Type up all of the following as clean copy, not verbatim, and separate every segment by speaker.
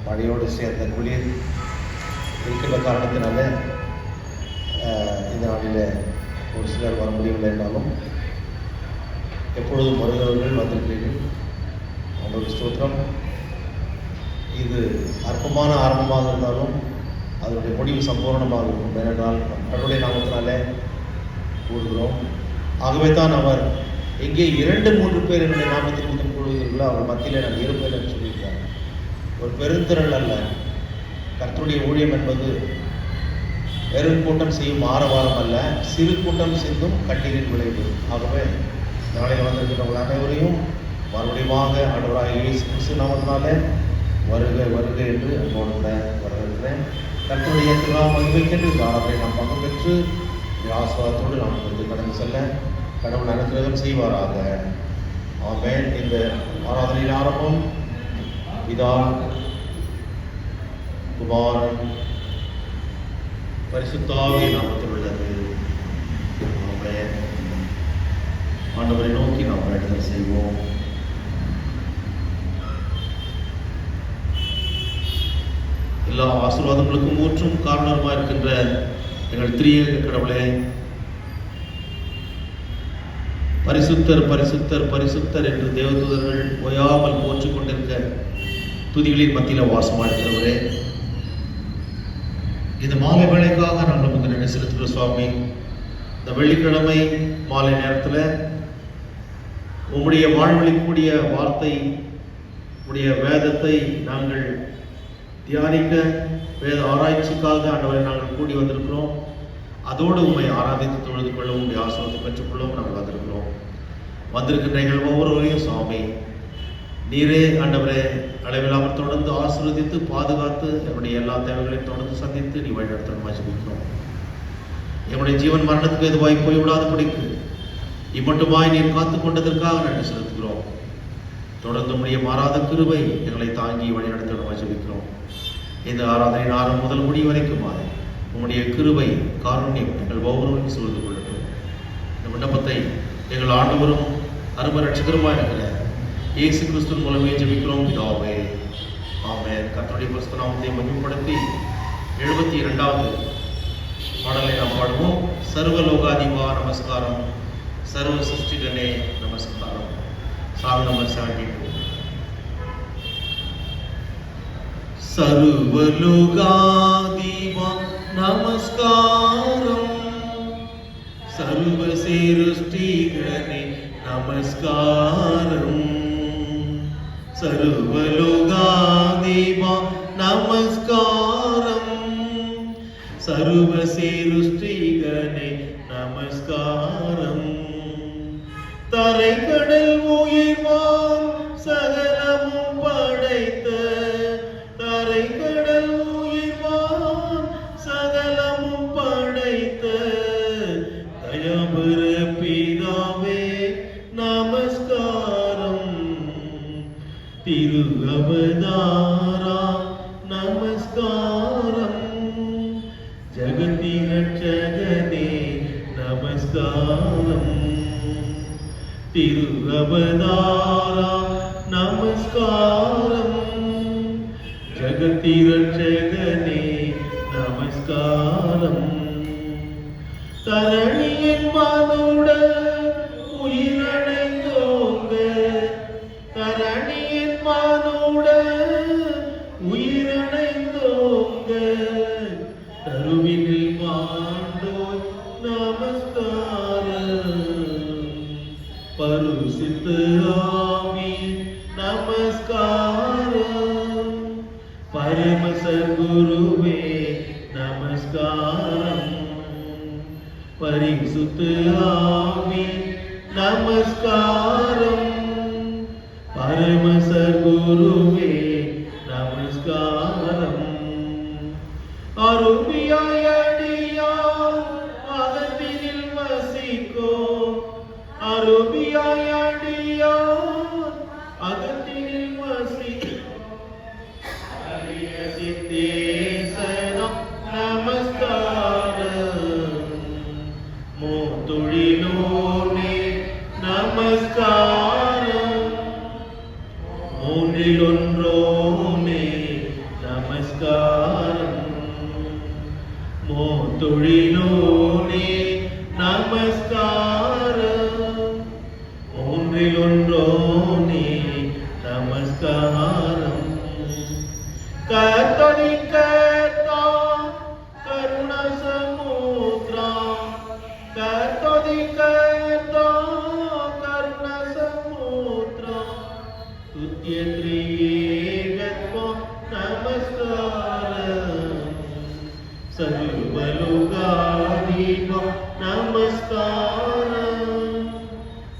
Speaker 1: மழையோடு சேர்ந்த குளிர் இருக்கின்ற காரணத்தினால இந்த நாளில் ஒரு சிலர் வர முடியவில்லை என்றாலும் எப்பொழுதும் வருகிறவர்கள் வந்திருக்கிறீர்கள். அவங்களுக்கு ஸ்தோத்திரம். இது அற்பமான ஆரம்பமாக இருந்தாலும் அதனுடைய முடிவு சம்பூர்ணமாக இருக்கும். ஏனென்றால் கடவுளுடைய நாமத்தினாலே கூறுகிறோம். ஆகவே தான் அவர் எங்கே 2-3 பேர் என்னுடைய நாமத்தில் முதல் கூடுவீர்களோ அவர் மத்தியில் நான் இருப்பேன் என்று சொல்லியிருக்கார். ஒரு பெருந்திரள் அல்ல. கர்த்தருடைய ஊழியம் என்பது வெறும் கூட்டம் செய்யும் ஆரவாரம் அல்ல, சிறு கூட்டம் சிந்தும் கண்ணீரின் விளைவு. ஆகவே நாளையில் வந்திருக்கிறவர்கள் அனைவரையும் மறுபடியும் ஆண்டவராக இயேசு கிறிஸ்து நாமத்தினாலே வருக வருக என்று அன்போடு வரவேற்கிறேன். கர்த்தருடைய திருநாம மகிமைக்கென்று இந்த ஆராதனை நாம் பங்கு பெற்று ஆசீர்வாதத்தோடு நாம் வந்து கடந்து செல்ல கடவுள் அனுகிரகம் செய்வாராக. ஆமென். இந்த ஆராதனையின் ஆரம்பம் பிதா, குமாரன், பரிசுத்த ஆவியின் நாமத்தில் உள்ளது. ஆமென். ஆண்டவரை நோக்கி நாம் வேண்டுதல் செய்வோம். எல்லா ஆசீர்வாதங்களுக்கும் ஊற்றும் காரணமாக இருக்கின்ற எங்கள் திரியேக கடவுளே, பரிசுத்தர் பரிசுத்தர் பரிசுத்தர் என்று தேவதூதர்கள் ஓயாமல் போற்றிக் கொண்டிருக்க துதிகளின் மத்தியில் வாசமாடுகிறவரே, இந்த மாலை வேளைக்காக நாங்கள் நமக்கு நன்றி செலுத்துகிறோம் சுவாமி. இந்த வெள்ளிக்கிழமை மாலை நேரத்தில் உம்முடைய வாழ்வழிக்கூடிய வார்த்தை உடைய வேதத்தை நாங்கள் தியானிக்க வேத ஆராய்ச்சிக்காக ஆண்டவரை நாங்கள் கூடி வந்திருக்கிறோம். அதோடு உண்மை ஆராதித்து தொழுது கொள்ளவும் உடைய ஆசீர்வாதத்தை பெற்றுக்கொள்ளவும் நாங்கள் வந்திருக்கிறோம். வந்திருக்கின்ற எங்கள் ஒவ்வொருவரையும் சுவாமி நீரே ஆண்டவரே அளவில்லாமல் தொடர்ந்து ஆசீர்வதித்து பாதுகாத்து என்னுடைய எல்லா தேவைகளையும் தொடர்ந்து சந்தித்து நீ வழிநடத்தணுமா ஜெபிக்கிறோம். என்னுடைய ஜீவன் மரணத்துக்கு எதுவாய் போய்விடாதபடிக்கு இம்மட்டுமாய் நீர் காத்து கொண்டதற்காக நன்றி செலுத்துகிறோம். தொடர்ந்து உடைய மாறாத கிருபை எங்களை தாங்கி வழிநடத்தணுமா ஜெபிக்கிறோம். இந்த ஆராதனை ஆரம்பம் முதல் முடிவு வரைக்குமாய் உம்முடைய கிருபை காருண்யம் எங்கள் ஒவ்வொருவரையும் சூழ்ந்து கொள்ளட்டும். இந்த விண்ணப்பத்தை எங்கள் ஆண்டவரும் அருமை ரட்சகருமாய் இருக்கிற இயேசு கிறிஸ்துவின் மூலமே ஜெபிக்கிறோம் பிதாவே. ஆமென். கர்த்தருடைய பரிசுத்த நாமத்தை மகிமைப்படுத்தி 72வது பாடலை நாம் பாடுவோம். சர்வலோகாதிபா நமஸ்காரம், சர்வ சிருஷ்டிகனே நமஸ்காரம். Song number 72. சர்வலோகாதிபா நமஸ்காரம், சர்வ சிருஷ்டிகனே நமஸ்காரம். சர்வலோகாதிபா நமஸ்காரம், சர்வ சிருஷ்டிகனே நமஸ்காரம். தரை கடல் உயிர்வான் சகலமும் படைத்த, தரை கடல் உயிர்வான் சகலமும் படைத்த தயாபர பிதாவே நமஸ்காரம். திரு அவதாரா நமஸ்காரம், ஜகதி ரட்சகனே நமஸ்காரம். திரு அவதாரா நமஸ்காரம், ஜகதி ரட்சகனே நமஸ்காரம். தரணியின் மனுட உயிரடைந்தோங்க, தரணியின் மனுட உயிரடைந்தோங்க, தருவினில் மாண்டோய் நமஸ்காரம். பரிசுத்த ஆவி நமஸ்காரம், பரம சத்குருவே நமஸ்காரம். பரிசுத்த ஆவி நமஸ்காரம், பரம சத்குருவே நமஸ்காரம். அருமையாய் அடியார் அகத்தினில் வசிக்கோ, அருமையாய் அடியார் அகத்தினில் வசிக்கோ, அரிய சித்தேசனம் நமஸ்காரம். மூத்தொழிலோனே நமஸ்காரம், மூனே மூன்றில் ஒன்றோனே நமஸ்காரம். மூத்தொழிலோனே நமஸ்காரம். மூன்றில் ஒன்றோனே நமஸ்காரம். கர்த்தரி கர்த்தா கருண சமுத்ரா. கர்த்தரி கர்த்தா கருண சமுத்ரா. துத்ய த்ரியேகத்வா நமஸ்காரம். सर्वलोकाधिपा नमस्कारम्.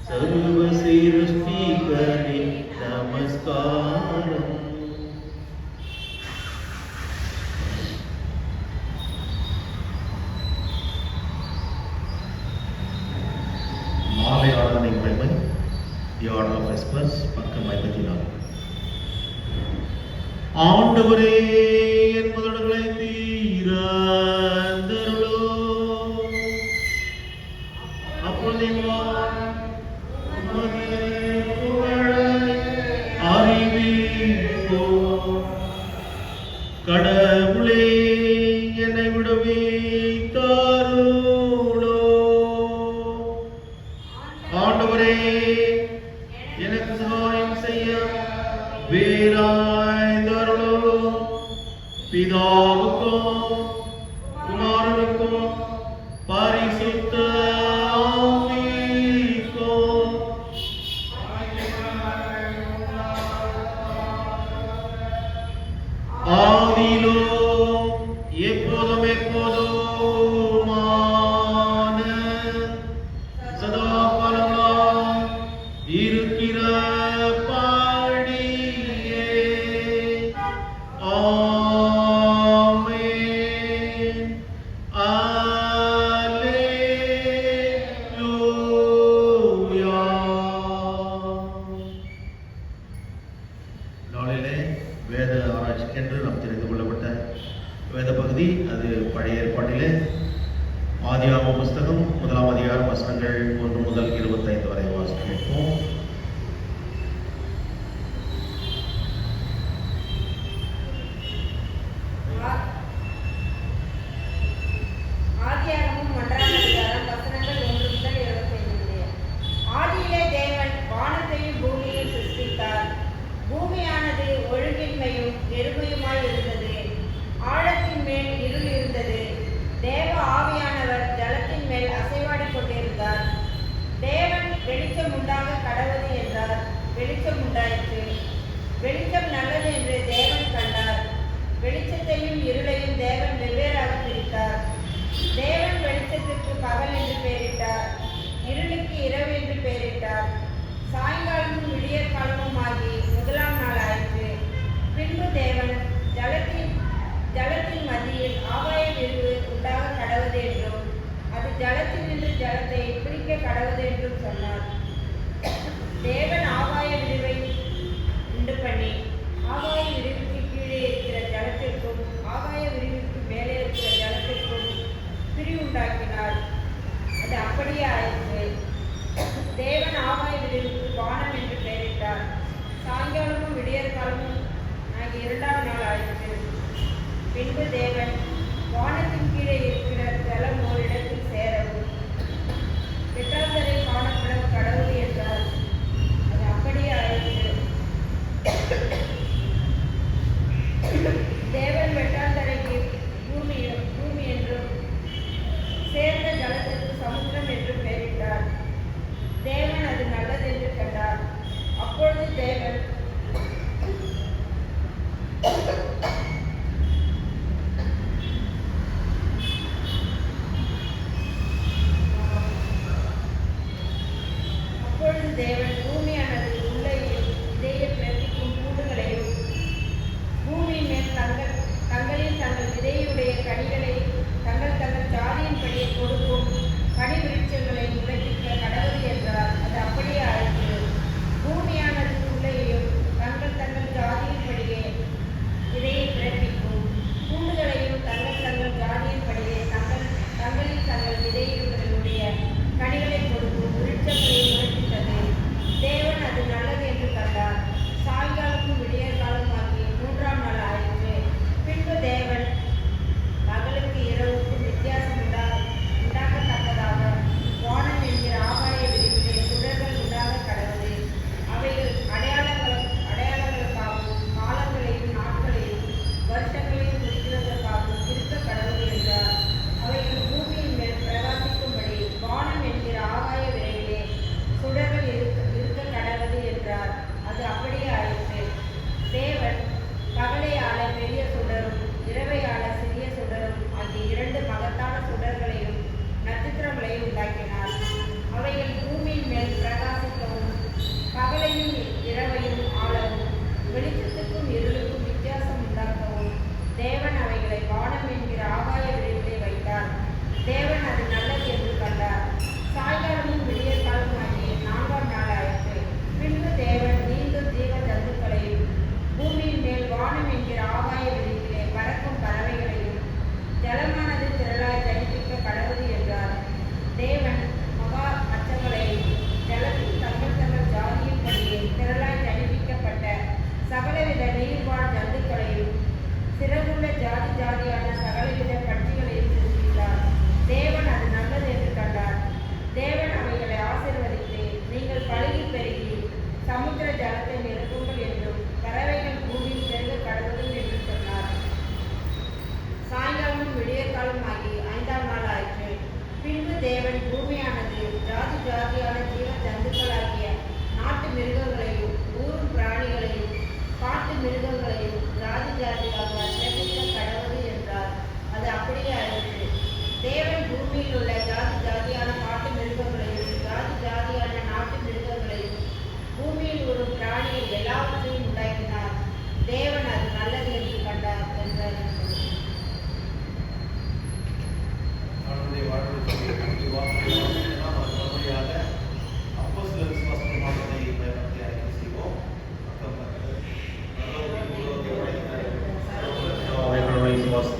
Speaker 1: सर्वसृष्टिकरे नमस्कारम्. மாலை ஆராதனை மகிமை தி ஆர்டர் ஆஃப் எஸ்பர்ஸ் பக்கம் 54. ஆண்டவரே என் முதல்களை தீரந்தருளோ. அப்பொழுது அறிவிப்போ. கடவுளே என்னை விடவே தாருளோ. ஆண்டவரே எனக்கு சகாயம் செய்ய வீராய்ந்தருளோ. பிதாவுக்கும் குமாரனுக்கும் பரிசுத்த ஆவிக்கும் ஆதியிலும் எப்போதும் எப்போதுமான சதா காலங்களாய் இருக்கிற படியே. ஆமென். அல்லேலூயா. நாளிலே வேத ஆராய்ச்சிக்கென்று நாம் தெரிந்து கொள்ளப்பட்ட வேத பகுதி அது பழைய ஏற்பாட்டிலே ஆதியாகம புஸ்தகம் 1ஆம் அதிகாரம் வசனங்கள் 1 முதல் 25 வரை வாசிக்க கேட்போம்.
Speaker 2: ஆதியாகமம் 1ஆம் அதிகாரம் வசனங்கள் 1 முதல் 25. ஆதியிலே தேவன் வானத்தையும் பூமியையும் சிருஷ்டித்தார். பூமியானது ஒழுங்கின்மையும் வெறுமையுமாய் இருந்தது. ஆழத்தின் மேல் இருள் இருந்தது. தேவ ஆவியானவர் ஜலத்தின் மேல் அசைவாடிக் கொண்டிருந்தார். தேவன் வெளிச்சம் உண்டாக கடவுது என்றார். வெளிச்சம் உண்டாயிற்று. வெளிச்சம் நல்லது என்று தேவன் கண்டார். வெளிச்சத்தையும் இருளையும் தேவன் வெவ்வேறாக பிரித்தார். தேவன் வெளிச்சத்திற்கு பகல் என்று பெயரிட்டார். இருளுக்கு இரவு என்று பெயரிட்டார். சாயங்காலமும் விடியற் காலமும் ஆகி 1ஆம் நாள் ஆயிற்று. பின்பு தேவன் ஜலத்தின் மத்தியில் ஆகாய விரிவு உண்டாக கடவுது என்றும் அது ஜலத்தில் நின்று ஜலத்தை பிரிக்க கடவுது என்றும் சொன்னார். தேவன் ஆகாய விரிவை உண்டு பண்ணி ஆகாய விரிவுக்கு கீழே இருக்கிற ஜலத்திற்கும் ஆகாய விரிவுக்கு மேலே இருக்கிற ஜலத்திற்கும் பிரிவுண்டாக்கினார். அது அப்படியே ஆயிற்று. தேவன் ஆகாய விரிவுக்கு வானம் என்று பெயரிட்டார். சாயங்காலமும் விடியற் காலமும் ஆகிய 2ஆம் நாள் ஆயிற்று. பின்பு தேவன் வானத்தின் கீழே இருக்கிற ஜலம் ஓரிடத்தில் சேரவும் வெட்டாந்தரை காணப்படும் கடவுள் என்றார். அது அப்படியே ஆயிற்று. தேவன் வெட்டாந்தரைக்கு பூமி என்றும் சேர்ந்த ஜலத்திற்கு சமுத்திரம் என்றும் பெயரிட்டார். தேவன் அது நல்லது என்று கண்டார். அப்பொழுது தேவன் பூமியானது உள்ளேயும் விதையை பிறப்பிக்கும் கூடுகளையும் பூமியின் மேல் தங்களில் தங்கள் விதையுடைய கனிகளை தங்கள் ஜாதியின்படியே கொடுக்கும் கனி விருட்சங்களை முளைப்பிக்க கடவுள் என்றார். அது அப்படியே ஆயிற்று. பூமியானது உள்ளேயும் தங்கள் ஜாதியின்படியே விதையை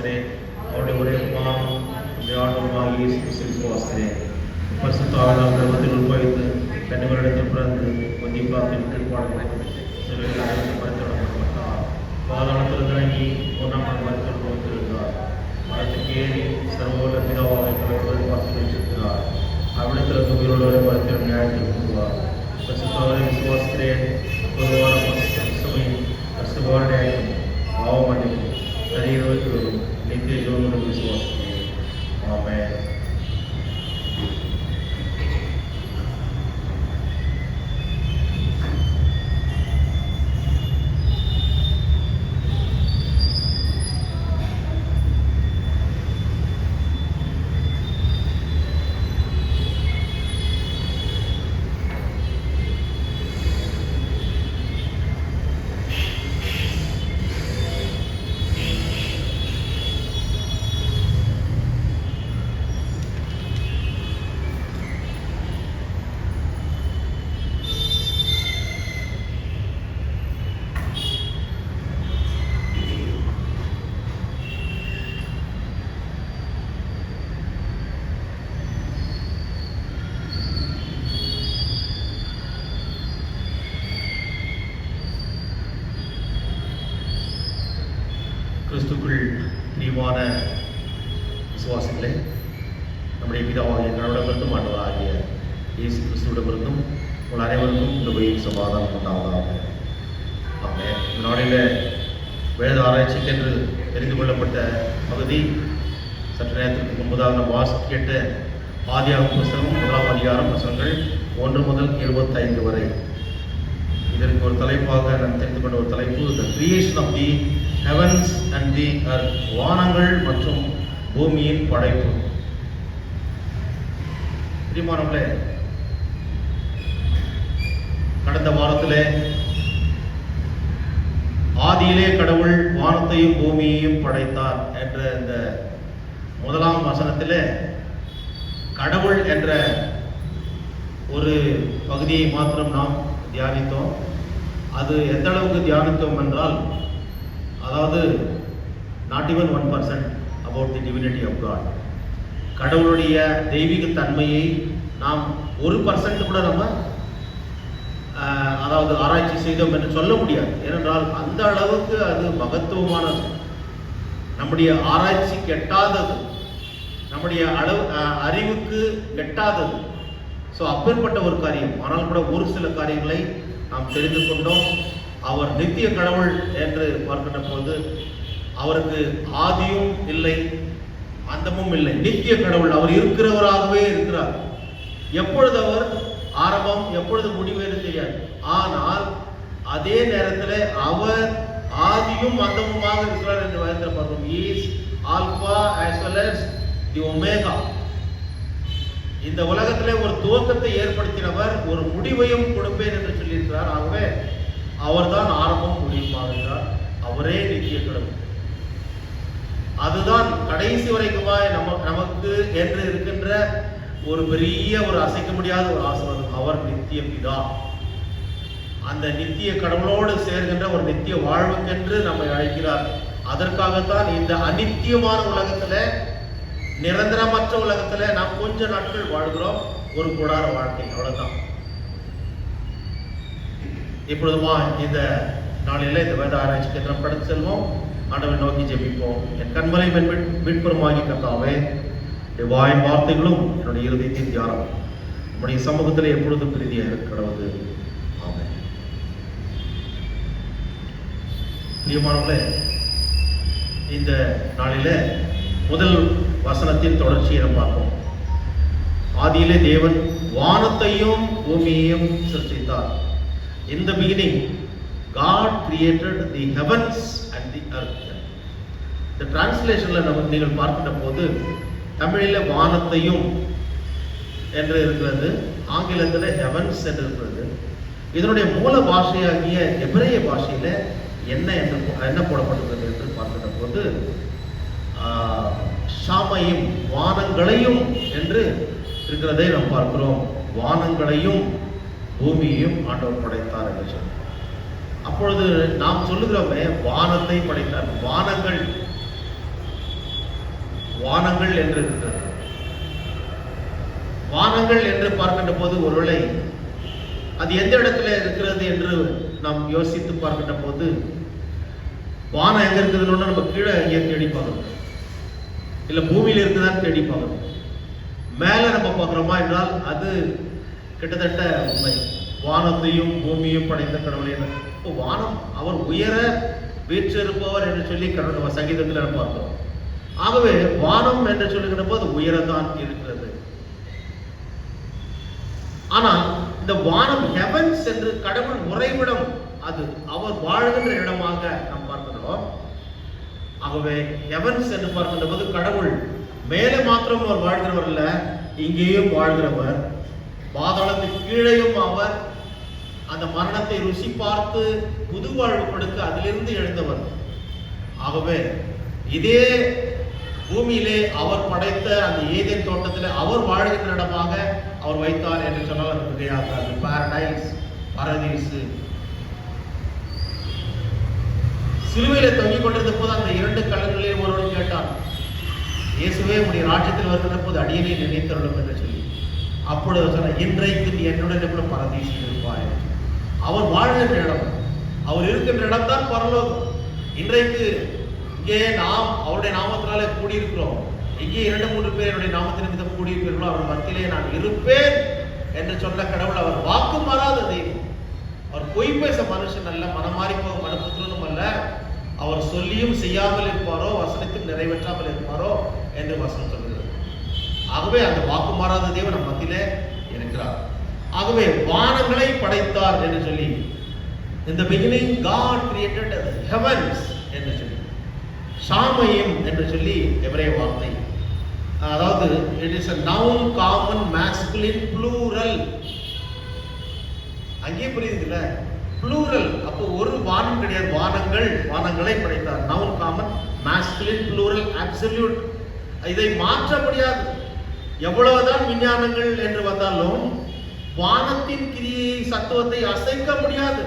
Speaker 1: விசுவாசிக்கிறேன். அவருடைய ஒரே குமாரனும் நம்முடைய ஆண்டவருமாகிய இயேசு கிறிஸ்துவை விசுவாசிக்கிறேன். பரிசுத்த ஆவியானவர் கர்ப்பத்தில் உட்பவித்து கன்னிமரிடத்தில் பிறந்து பொந்திய பிலாத்தின் கீழ்ப்பாடு சிலுவையில் அறைந்து மரித்தெழுதப்பட்டார். பாதாளத்தில் இறங்கி 1ஆம் நாள் மரித்தெழுந்து வைத்திருந்தார். மரத்துக்கு ஏறி சர்வவல்ல பிதாவாகிய கடவுளை பார்த்து வைத்திருக்கிறார். அவ்விடத்திலிருந்து உயிரோடு மரத்தில் நியாயத்தில் கொண்டுவார். பரிசுத்தவரை விசுவாசிக்கிறேன். பொதுவான பரிசுத்தவான நியாயம் பாவ மன்னிப்பு சரீரத்துக்கு நித்திய ஜீவனுடன் விசுவாசிக்கிறேன். ஆமென். கிறிஸ்துக்குள் பிரியமான விசுவாசிகளே, நம்முடைய பிதாவாகிய கடவுளிடமிருந்தும் ஆண்டவராகிய இயேசு கிறிஸ்துவிடமிருந்தும் உங்கள் அனைவருக்கும் கிருபையும் சமாதானம் உண்டாவதாக. ஆமென். இந்த நாளில் வேத ஆராய்ச்சிக்கென்று தெரிந்து கொள்ளப்பட்ட பகுதி சற்று நேரத்திற்கு முன்பதாக நாம் வாசித்து கேட்ட ஆதியாகம புஸ்தகம் 1ஆம் அதிகாரம் வசனங்கள் 1 முதல் 25 வரை. இதற்கு ஒரு தலைப்பாக நான் தெரிந்து கொண்ட ஒரு தலைப்பு the creation of the heavens and the earth, வானங்கள் மற்றும் பூமியின் படைப்பு. பிரியமானவர்களே, கடந்த வாரத்திலே ஆதியிலே கடவுள் வானத்தையும் பூமியையும் படைத்தார் என்ற இந்த 1ஆம் வசனத்திலே கடவுள் என்ற ஒரு பகுதியை மாத்திரம் நாம் தியானித்தோம். அது எந்த அளவுக்கு தியானித்தோம் என்றால், அதாவது not even 1% about the divinity of God. கடவுளுடைய தெய்வீக தன்மையை நாம் 1% கூட நம்ம அதாவது ஆராய்ச்சி செய்தோம் என்று சொல்ல முடியாது. ஏனென்றால் அந்த அளவுக்கு அது மகத்துவமானது, நம்முடைய ஆராய்ச்சிக்கு எட்டாதது, நம்முடைய அறிவுக்கு எட்டாதது. ஸோ அப்பேற்பட்ட ஒரு காரியம். ஆனால் கூட ஒரு சில காரியங்களை நாம் தெரிந்து கொண்டோம். அவர் நித்திய கடவுள் என்று பார்க்கின்ற போது அவருக்கு ஆதியும் இல்லை அந்தமும் இல்லை. நித்திய கடவுள், அவர் இருக்கிறவராகவே இருக்கிறார். எப்பொழுது அவர் ஆரம்பம் எப்பொழுது முடிவு என்று தெரியாது. ஆனால் அதே நேரத்தில் அவர் ஆதியும் அந்தமுமாக இருக்கிறார் என்று வேதத்தில் பார்க்கிறோம். Is alpha as well as the omega. இந்த உலகத்திலே ஒரு துவக்கத்தை ஏற்படுத்தினவர், ஒரு முடிவையும் கொடுப்பேன் என்று சொல்லியிருக்கிறார். ஆகவே அவர்தான் ஆரம்பம் முடிவுமாக இருக்கிறார். அவரே நித்திய கடவுள். அதுதான் கடைசி வரைக்குமாய் நமக்கு என்று இருக்கின்ற ஒரு பெரிய ஒரு அசைக்க முடியாத ஒரு ஆசீர்வாதம். அவர் நித்திய பிதா. அந்த நித்திய கடவுளோடு சேர்கின்ற ஒரு நித்திய வாழ்வுக்கென்று நம்மை அழைக்கிறார். அதற்காகத்தான் இந்த அநித்தியமான உலகத்துல, நிரந்தரமற்ற உலகத்துல நாம் கொஞ்ச நாட்கள் வாழ்கிறோம். ஒரு கூடார வாழ்க்கை, அவ்வளவுதான். இப்பொழுதுமா இந்த நாளில் இந்த வேத ஆராய்ச்சிக்கு நாம் கடந்து செல்வோம். ஆண்டவரை நோக்கி ஜெபிப்போம். என் கண்மலை மீட்பெருமாகி கர்த்தாவே, வாயின் வார்த்தைகளும் என்னுடைய இருதயத்தின் தியானம் நம்முடைய சமூகத்தில் எப்பொழுதும் பிரீதியாக இருக்கிறது. ஆமென். பிரியமானவர்களே, இந்த நாளில முதல் வசனத்தின் தொடர்ச்சியை நாம் பார்ப்போம். ஆதியிலே தேவன் வானத்தையும் பூமியையும் சிருஷ்டித்தார். In the beginning, God created the heavens and the earth. இந்த டிரான்ஸ்லேஷன்ல நீங்கள் பார்க்கின்ற போது தமிழில் வானத்தையும் என்று இருக்கிறது, ஆங்கிலத்தில் ஹெவன்ஸ் என்று இருக்கிறது. இதனுடைய மூல பாஷையாகிய எபிரேய பாஷையில என்ன போடப்பட்டிருக்கிறது என்று பார்க்கின்ற போது ஷாமையும், வானங்களையும் என்று இருக்கிறதை நாம் பார்க்கிறோம். வானங்களையும் பூமியையும் ஆண்டவர் படைத்தார் என்று சொன்னார். அப்பொழுது நாம் சொல்லுகிறோமே, வானத்தை படைத்தார். வானங்கள் வானங்கள் என்று இருக்கிறது. வானங்கள் என்று பார்க்கின்ற போது ஒருவேளை அது எந்த இடத்துல இருக்கிறது என்று நாம் யோசித்து பார்க்கின்ற போது, வானம் எங்க இருக்குதுன்னு நம்ம கீழே எங்கே தேடி பார்க்கணும், இல்ல பூமியில இருக்குதான்னு தேடி பார்க்கணும். மேல நம்ம பார்க்கிறோமா என்றால் அது கிட்டத்தட்ட உண்மை. வானத்தையும் பூமியும் படைத்த கடவுளே. இப்போ வானம் அவர் உயர வீற்றிருப்பவர் என்று சொல்லி கடவுள் சங்கீதத்தில் நம்ம பார்த்தோம். ஆகவே வானம் என்று சொல்லுகிற போது உயரத்தான் இருக்கிறது. ஆனால் இந்த வானம் ஹெவன்ஸ் என்று கடவுள் உறைவிடம், அது அவர் வாழ்கின்ற இடமாக நாம் பார்க்கிறோம். ஆகவே ஹெவன்ஸ் என்று பார்க்கின்ற போது கடவுள் மேலே மாத்திரம் அவர் வாழ்கிறவர் அல்ல, இங்கேயும் வாழ்கிறவர். பாதாளத்துக்கு கீழேயும் அவர் அந்த மரணத்தை ருசி பார்த்து புது வாழ்வு கொடுக்க அதிலிருந்து எழுந்தவர். ஆகவே இதே பூமியிலே அவர் படைத்த அந்த ஏதேன் தோட்டத்தில் அவர் வாழ்கின்ற இடமாக அவர் வைத்தார் என்று சொன்னால் அது மிகையாகாது. பாரடைஸ், பரதீசு. சிலுவையில தொங்கிக் கொண்டிருந்த போது அந்த 2 கல்லங்களில் ஒருவன் கேட்டான், இயேசுவே உடைய ராஜ்யத்தில் வருகின்ற போது அடியனை நினைத்தருளும் என்று சொல்லி. அப்பொழுது சொன்ன, இன்றைக்கு நீ என்னுடன் கூட பரதீசில் இருப்பாய். அவர் வாழ்கின்ற இடம், அவர் இருக்கின்ற இடம் தான் பரலோகம். இன்றைக்கு இங்கே நாம் அவருடைய நாமத்தினாலே கூடியிருக்கிறோம். இங்கே 2-3 பேர் என்னுடைய நாமத்தின் நிமித்தம் கூடியிருக்கிறீர்களோ அவர் மத்தியிலே நான் இருப்பேன் என்று சொன்ன கடவுள் அவர் வாக்கு மாறாத தெய்வம். அவர் பொய் பேச மனுஷன் அல்ல, மனமாறி போக மனுபுத்திரனும் அல்ல. அவர் சொல்லியும் செய்யாமல் இருப்பாரோ, வசனத்தில் நிறைவேற்றாமல் இருப்பாரோ என்று வசனம் சொல்கிறது. ஆகவே அந்த வாக்கு மாறாத தேவன் நம் மத்தியிலே இருக்கிறார். ஆகவே வானங்களை படைத்தார் என்று சொல்லி, in the beginning God created the heavens என்று சொல்லி, ஷாமயம் என்று சொல்லி எபிரேய வார்த்தை. அதாவது it is a noun common masculine plural. அங்கே புரியுதுல்ல, plural. அப்போ ஒரு வானம் கிடையாது, வானங்கள், வானங்களை படைத்தார். noun common masculine plural absolute. இதை மாற்ற முடியாது. எவ்வளவுதான் விஞ்ஞானங்கள் என்று வந்தாலும் வானத்தின் கிரியை சத்துவத்தை அசைக்க முடியாது.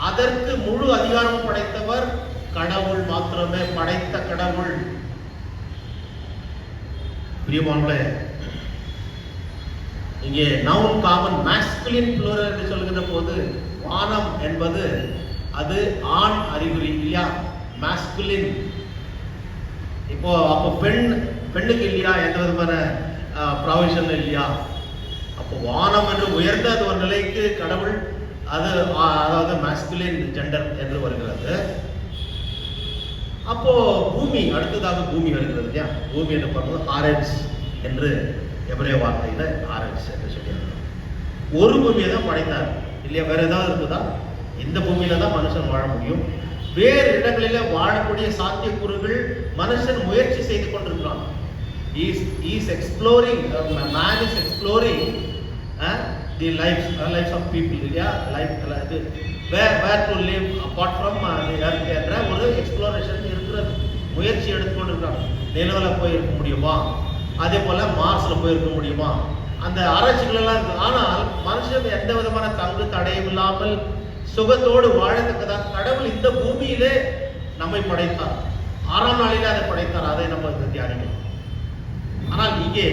Speaker 1: அதற்கு முழு அதிகாரம் படைத்தவர் கடவுள் மாத்திரமே, படைத்த கடவுள். பிரியமானவர்களே, இங்கே நவுன் காமன் மாஸ்குலின் ப்ளூரல் என்று சொல்கின்ற போது வானம் என்பது அது ஆண் அறிகுறி இல்லையா, மாஸ்குலின். இப்போ அப்போ பெண்ணுக்கு இல்லையா எந்த விதமான ப்ராவிஷன் இல்லையா. அப்போ வானம் என்று உயர்ந்த அது ஒரு நிலைக்கு கடவுள், அது அதாவது மாஸ்குலின் ஜெண்டர் என்று வருகிறது. அப்போ பூமி, அடுத்ததாக பூமி வருகிறது இல்லையா. பூமி என்று பார்க்கும்போது ஆரன்ஸ் என்று எபிரேய வார்த்தையில ஆரன்ஸ் என்று சொல்லியிருக்காங்க. ஒரு பூமியை தான் படைத்தார் இல்லையா, வேற ஏதாவது இருக்குதா? இந்த பூமியில தான் மனுஷன் வாழ முடியும். வேறு இடங்களில வாழக்கூடிய சாத்தியக்கூறுகள் மனுஷன் முயற்சி செய்து கொண்டிருக்கிறான். is exploring, man is exploring the lives of people இல்லையா, where to live apart from the earth என்ற ஒரு எக்ஸ்ப்ளோரேஷன் இருக்கிறது. முயற்சி எடுத்துக்கொண்டிருக்கிறான். நிலவில் போய் இருக்க முடியுமா, அதே போல மார்ஸ்ல போய் இருக்க முடியுமா, அந்த ஆராய்ச்சிகள் எல்லாம் இருக்கு. ஆனால் மனுஷன் எந்த விதமான தங்கு தடையும் இல்லாமல் சுகத்தோடு வாழத்தக்கதான் கடவுள் இந்த பூமியிலே நம்மை படைத்தார். 6ஆம் நாளிலே அதை படைத்தார். அதை நம்ம தியானிக்கணும். ஆனால் இங்கே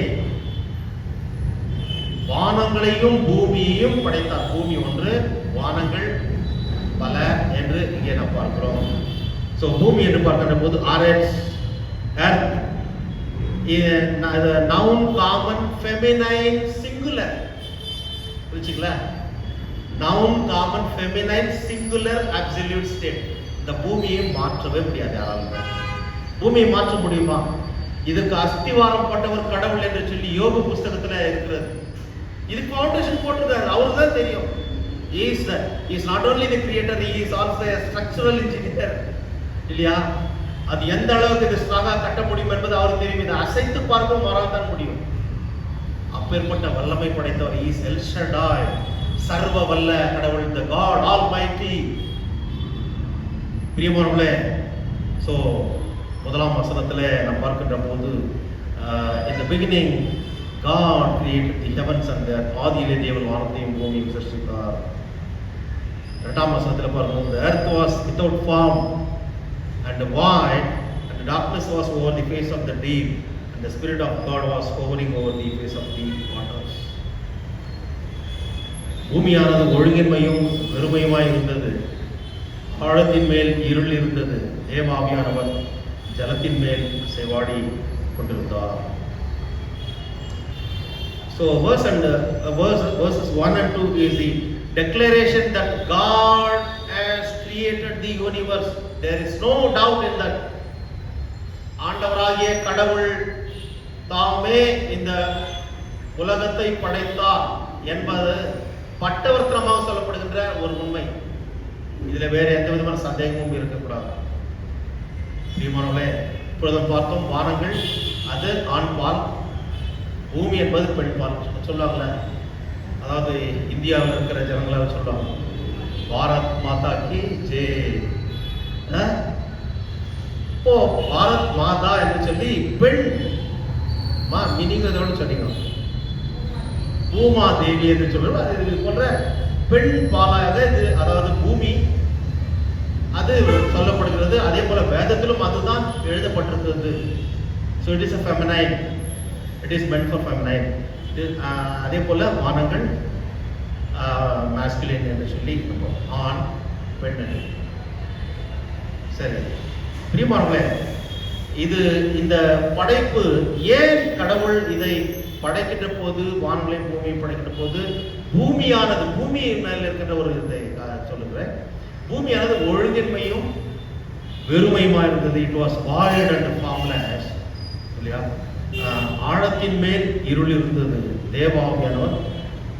Speaker 1: வானங்களையும் பூமியையும் படைத்தார். பூமி ஒன்று, வானங்கள் பல என்று இங்கே நாம் பார்க்கிறோம். சோ பூமி என்று பார்க்கின்ற போது ஆரன்ஸ், earth, noun common feminine singular. புரிச்சுங்களா? Noun common feminine singular absolute state. இந்த பூமியை மாற்றவே முடியாது யாராலும். பூமியை மாற்ற முடியுமா? இதுக்கு அஸ்திவாரம் போட்டவர் கடவுள் என்று சொல்லி யோபு புஸ்தகத்துல இருக்கிறது. இதுக்கு ஃபவுண்டேஷன் போட்டிருக்காரு, அவருக்கு தான் தெரியும். He is not only the creator, he is also a structural engineer இல்லையா. அது எந்த அளவுக்கு இது ஸ்ட்ராங்கா கட்ட முடியும் என்பது அவருக்கு தெரியும். இதை அசைத்து பார்க்கவும் வராதான் முடியும். அப்பேற்பட்ட வல்லமை படைத்தவர் he is El Shaddai, சர்வ வல்ல கடவுள், the God Almighty. பிரியமானவர்களே, சோ முதலாம் வசனத்திலே நாம் பார்க்கின்ற போது in the beginning God created the heavens and the earth. ஆதியிலே தேவன் வானத்தையும் பூமியையும் சிருஷ்டித்தார். 2ஆம் வசனத்தில் பாருங்க, the earth was without form and void and darkness was over the face of the deep, and the Spirit of God was hovering over the face of the waters. பூமியானது ஒழுங்கின்மையும் வெறுமையுமாய் இருந்தது. ஆழத்தின் மேல் இருள் இருந்தது. தேவாவியானவர் ஜலத்தின் மேல் சேவாடி கொண்டிருந்தார். So verses 1 and 2 is the declaration that God has created the universe. There is no doubt in that. ஆண்டவராகிய கடவுள் தாமே இந்த உலகத்தை படைத்தார் என்பது பட்டவர்த்தனமாக சொல்லப்படுகின்ற ஒரு உண்மை. இதுல வேற எந்த விதமான சந்தேகமும் இருக்கக்கூடாது. இப்பொழுதும் பார்த்தோம், வானங்கள் அது ஆண் பால், பூமி என்பது பெண் பால் சொல்லுவாங்கல்ல. அதாவது இந்தியாவில் இருக்கிற ஜனங்களால் சொல்லுவாங்க, பாரத் மாதா கி ஜெய். இப்போ பாரத் மாதா என்று சொல்லி பெண் மீனிங் சொன்னீங்க, பூமா தேவி என்று சொல்லுவோம். அது இது போன்ற பெண் பாலாக இது, அதாவது பூமி அது சொல்லப்படுகிறது. அதே போல வேதத்திலும் அதுதான் எழுதப்பட்டிருக்கிறது. So it is a feminine, it is meant for feminine. அதே போல வானங்கள் masculine என்று சொல்லி ஆண் பெண். சரி பிரியமானவர்களே, இது இந்த படைப்பு ஏன் கடவுள் இதை படைக்கின்ற போது, வானங்களை பூமியை படைக்கின்ற போது பூமியானது, பூமி மேல இருக்கின்ற ஒரு இதை சொல்லுகிறேன், பூமியானது ஒழுங்கின்மையும் வெறுமையுமா இருந்தது. It was void and formless. இல்லையா? ஆழத்தின் மேல் இருள் இருந்தது. தேவாவியானவர்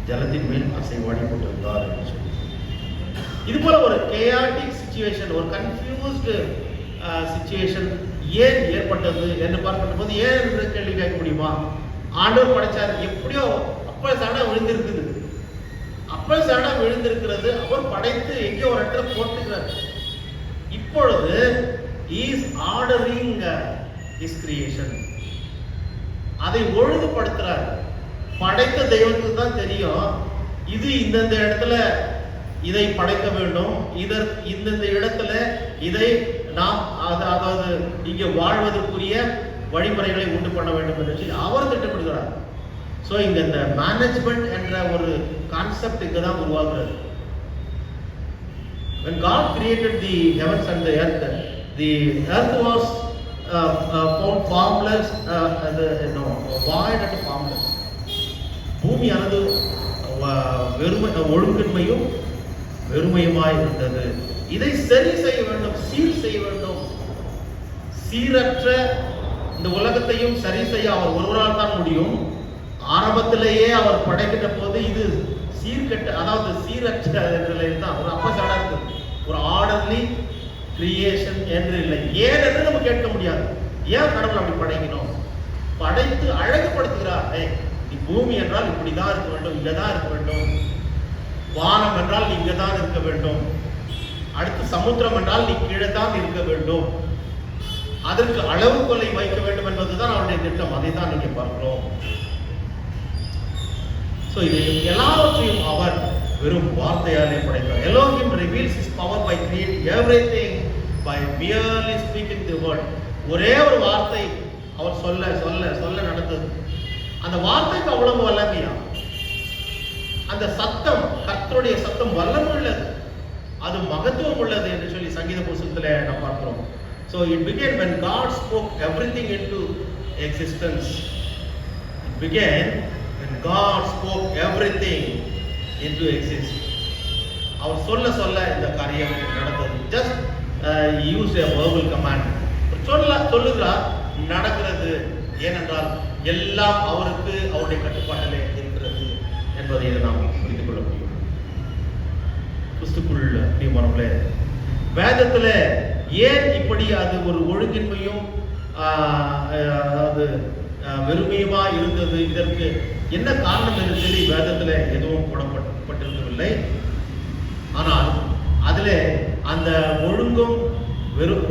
Speaker 1: ஜலத்தின் மேல் அசைவாடி கொண்டிருந்தார் என்று சொல்லி, இது போல ஒரு chaotic situation, ஒரு கன்ஃபியூஸ்டு சிச்சுவேஷன் ஏன் ஏற்பட்டது என்று பார்க்கின்ற போது ஏன் என்று கேள்வி கேட்க முடியுமா? ஆண்டவர் படைச்சார், எப்படியோ அப்பல் சடை விழுந்திருக்குது, அப்பல் சடை விழுந்திருக்கிறது. அவர் படைத்து எங்கேயோ ஒரு இடத்துல போட்டுக்கிறார். இப்பொழுது இஸ் ஆர்டரிங் இஸ் கிரியேஷன், அதை ஒழுங்குபடுத்துறார். படைத்த தெய்வத்துக்கு தான் தெரியும், இது இந்தந்த இடத்துல இதை படைக்க வேண்டும், இந்தந்த இடத்துல இதை நாம் அதாவது இங்க வாழ்வதற்குரிய வழிமுறைகளை உண்டு பண்ண வேண்டும் என்று சொல்லி அவர் திட்டமிடுகிறார். ஸோ இங்க இந்த மேனேஜ்மெண்ட் என்ற ஒரு கான்செப்ட் இங்க தான் உருவாகிறது. When God created the heavens and the earth was found formless, void and formless. பூமியானது ஒழுங்கின்மையும் வெறுமையுமாய் இருந்தது. இதை சரி செய்ய வேண்டும், சீர் செய்ய வேண்டும். சீரற்ற இந்த உலகத்தையும் சரி செய்ய அவர் ஒருவரால் தான் முடியும். ஆரம்பத்திலேயே அவர் படைக்கின்ற போது இது சீர்கெட்ட, அதாவது சீரற்ற நிலையில் தான் ஒரு அப்பசடா இருக்குது. ஒரு ஆர்டர்லி கிரியேஷன் என்று இல்லை. ஏன் என்று நம்ம கேட்க முடியாது. ஏன் கடவுள் அப்படி படைக்கணும்? படைத்து அழகுபடுத்துகிறார். பூமி என்றால் இப்படிதான் இருக்க வேண்டும், இங்கதான் இருக்க வேண்டும். வானம் என்றால் நீ இங்கதான் இருக்க வேண்டும். அடுத்து சமுத்திரம் என்றால் நீ கீழே தான் இருக்க வேண்டும். அதற்கு அளவுகோலை வைக்க வேண்டும் என்பதுதான் அவருடைய திட்டம். அதை தான் நீங்க பார்க்கிறோம். So இது எல்லாவற்றையும் அவர் வெறும் வார்த்தையாலே படைத்தார். Elohim reveals his power by creating everything by merely speaking the word. ஒரே ஒரு வார்த்தை அவர் சொல்ல சொல்ல சொல்ல நடந்தது. அந்த வார்த்தைக்கு அவ்வளவு வல்லமையா, அந்த சத்தம், கர்த்தருடைய சத்தம் வல்லமை உள்ளது, அது மகத்துவம் உள்ளது என்று சொல்லி சங்கீத புஸ்தகத்திலே நாம் பார்க்கிறோம். So it began when God spoke everything into existence. It began when God spoke everything into existence. அவர் சொல்ல சொல்ல இந்த காரியம் நடந்தது. Just use a verbal command. சொல்லுகிறார், நடக்கிறது. ஏனென்றால் எல்லாம் அவருக்கு, அவருடைய கட்டுப்பாட்டிலே இருக்கிறது என்பதை நாம் புரிந்து கொள்ள முடியும். கிறிஸ்துக்குள் பிரியமானவர்களே, வேதத்தில் ஏன் இப்படி அது ஒரு ஒழுங்கின்மையும் அதாவது வெறுமையுமா இருந்தது, இதற்கு என்ன காரணம் என்று சொல்லி வேதத்தில் எதுவும் போடப்பட்டிருக்கவில்லை. ஆனால் அதில் அந்த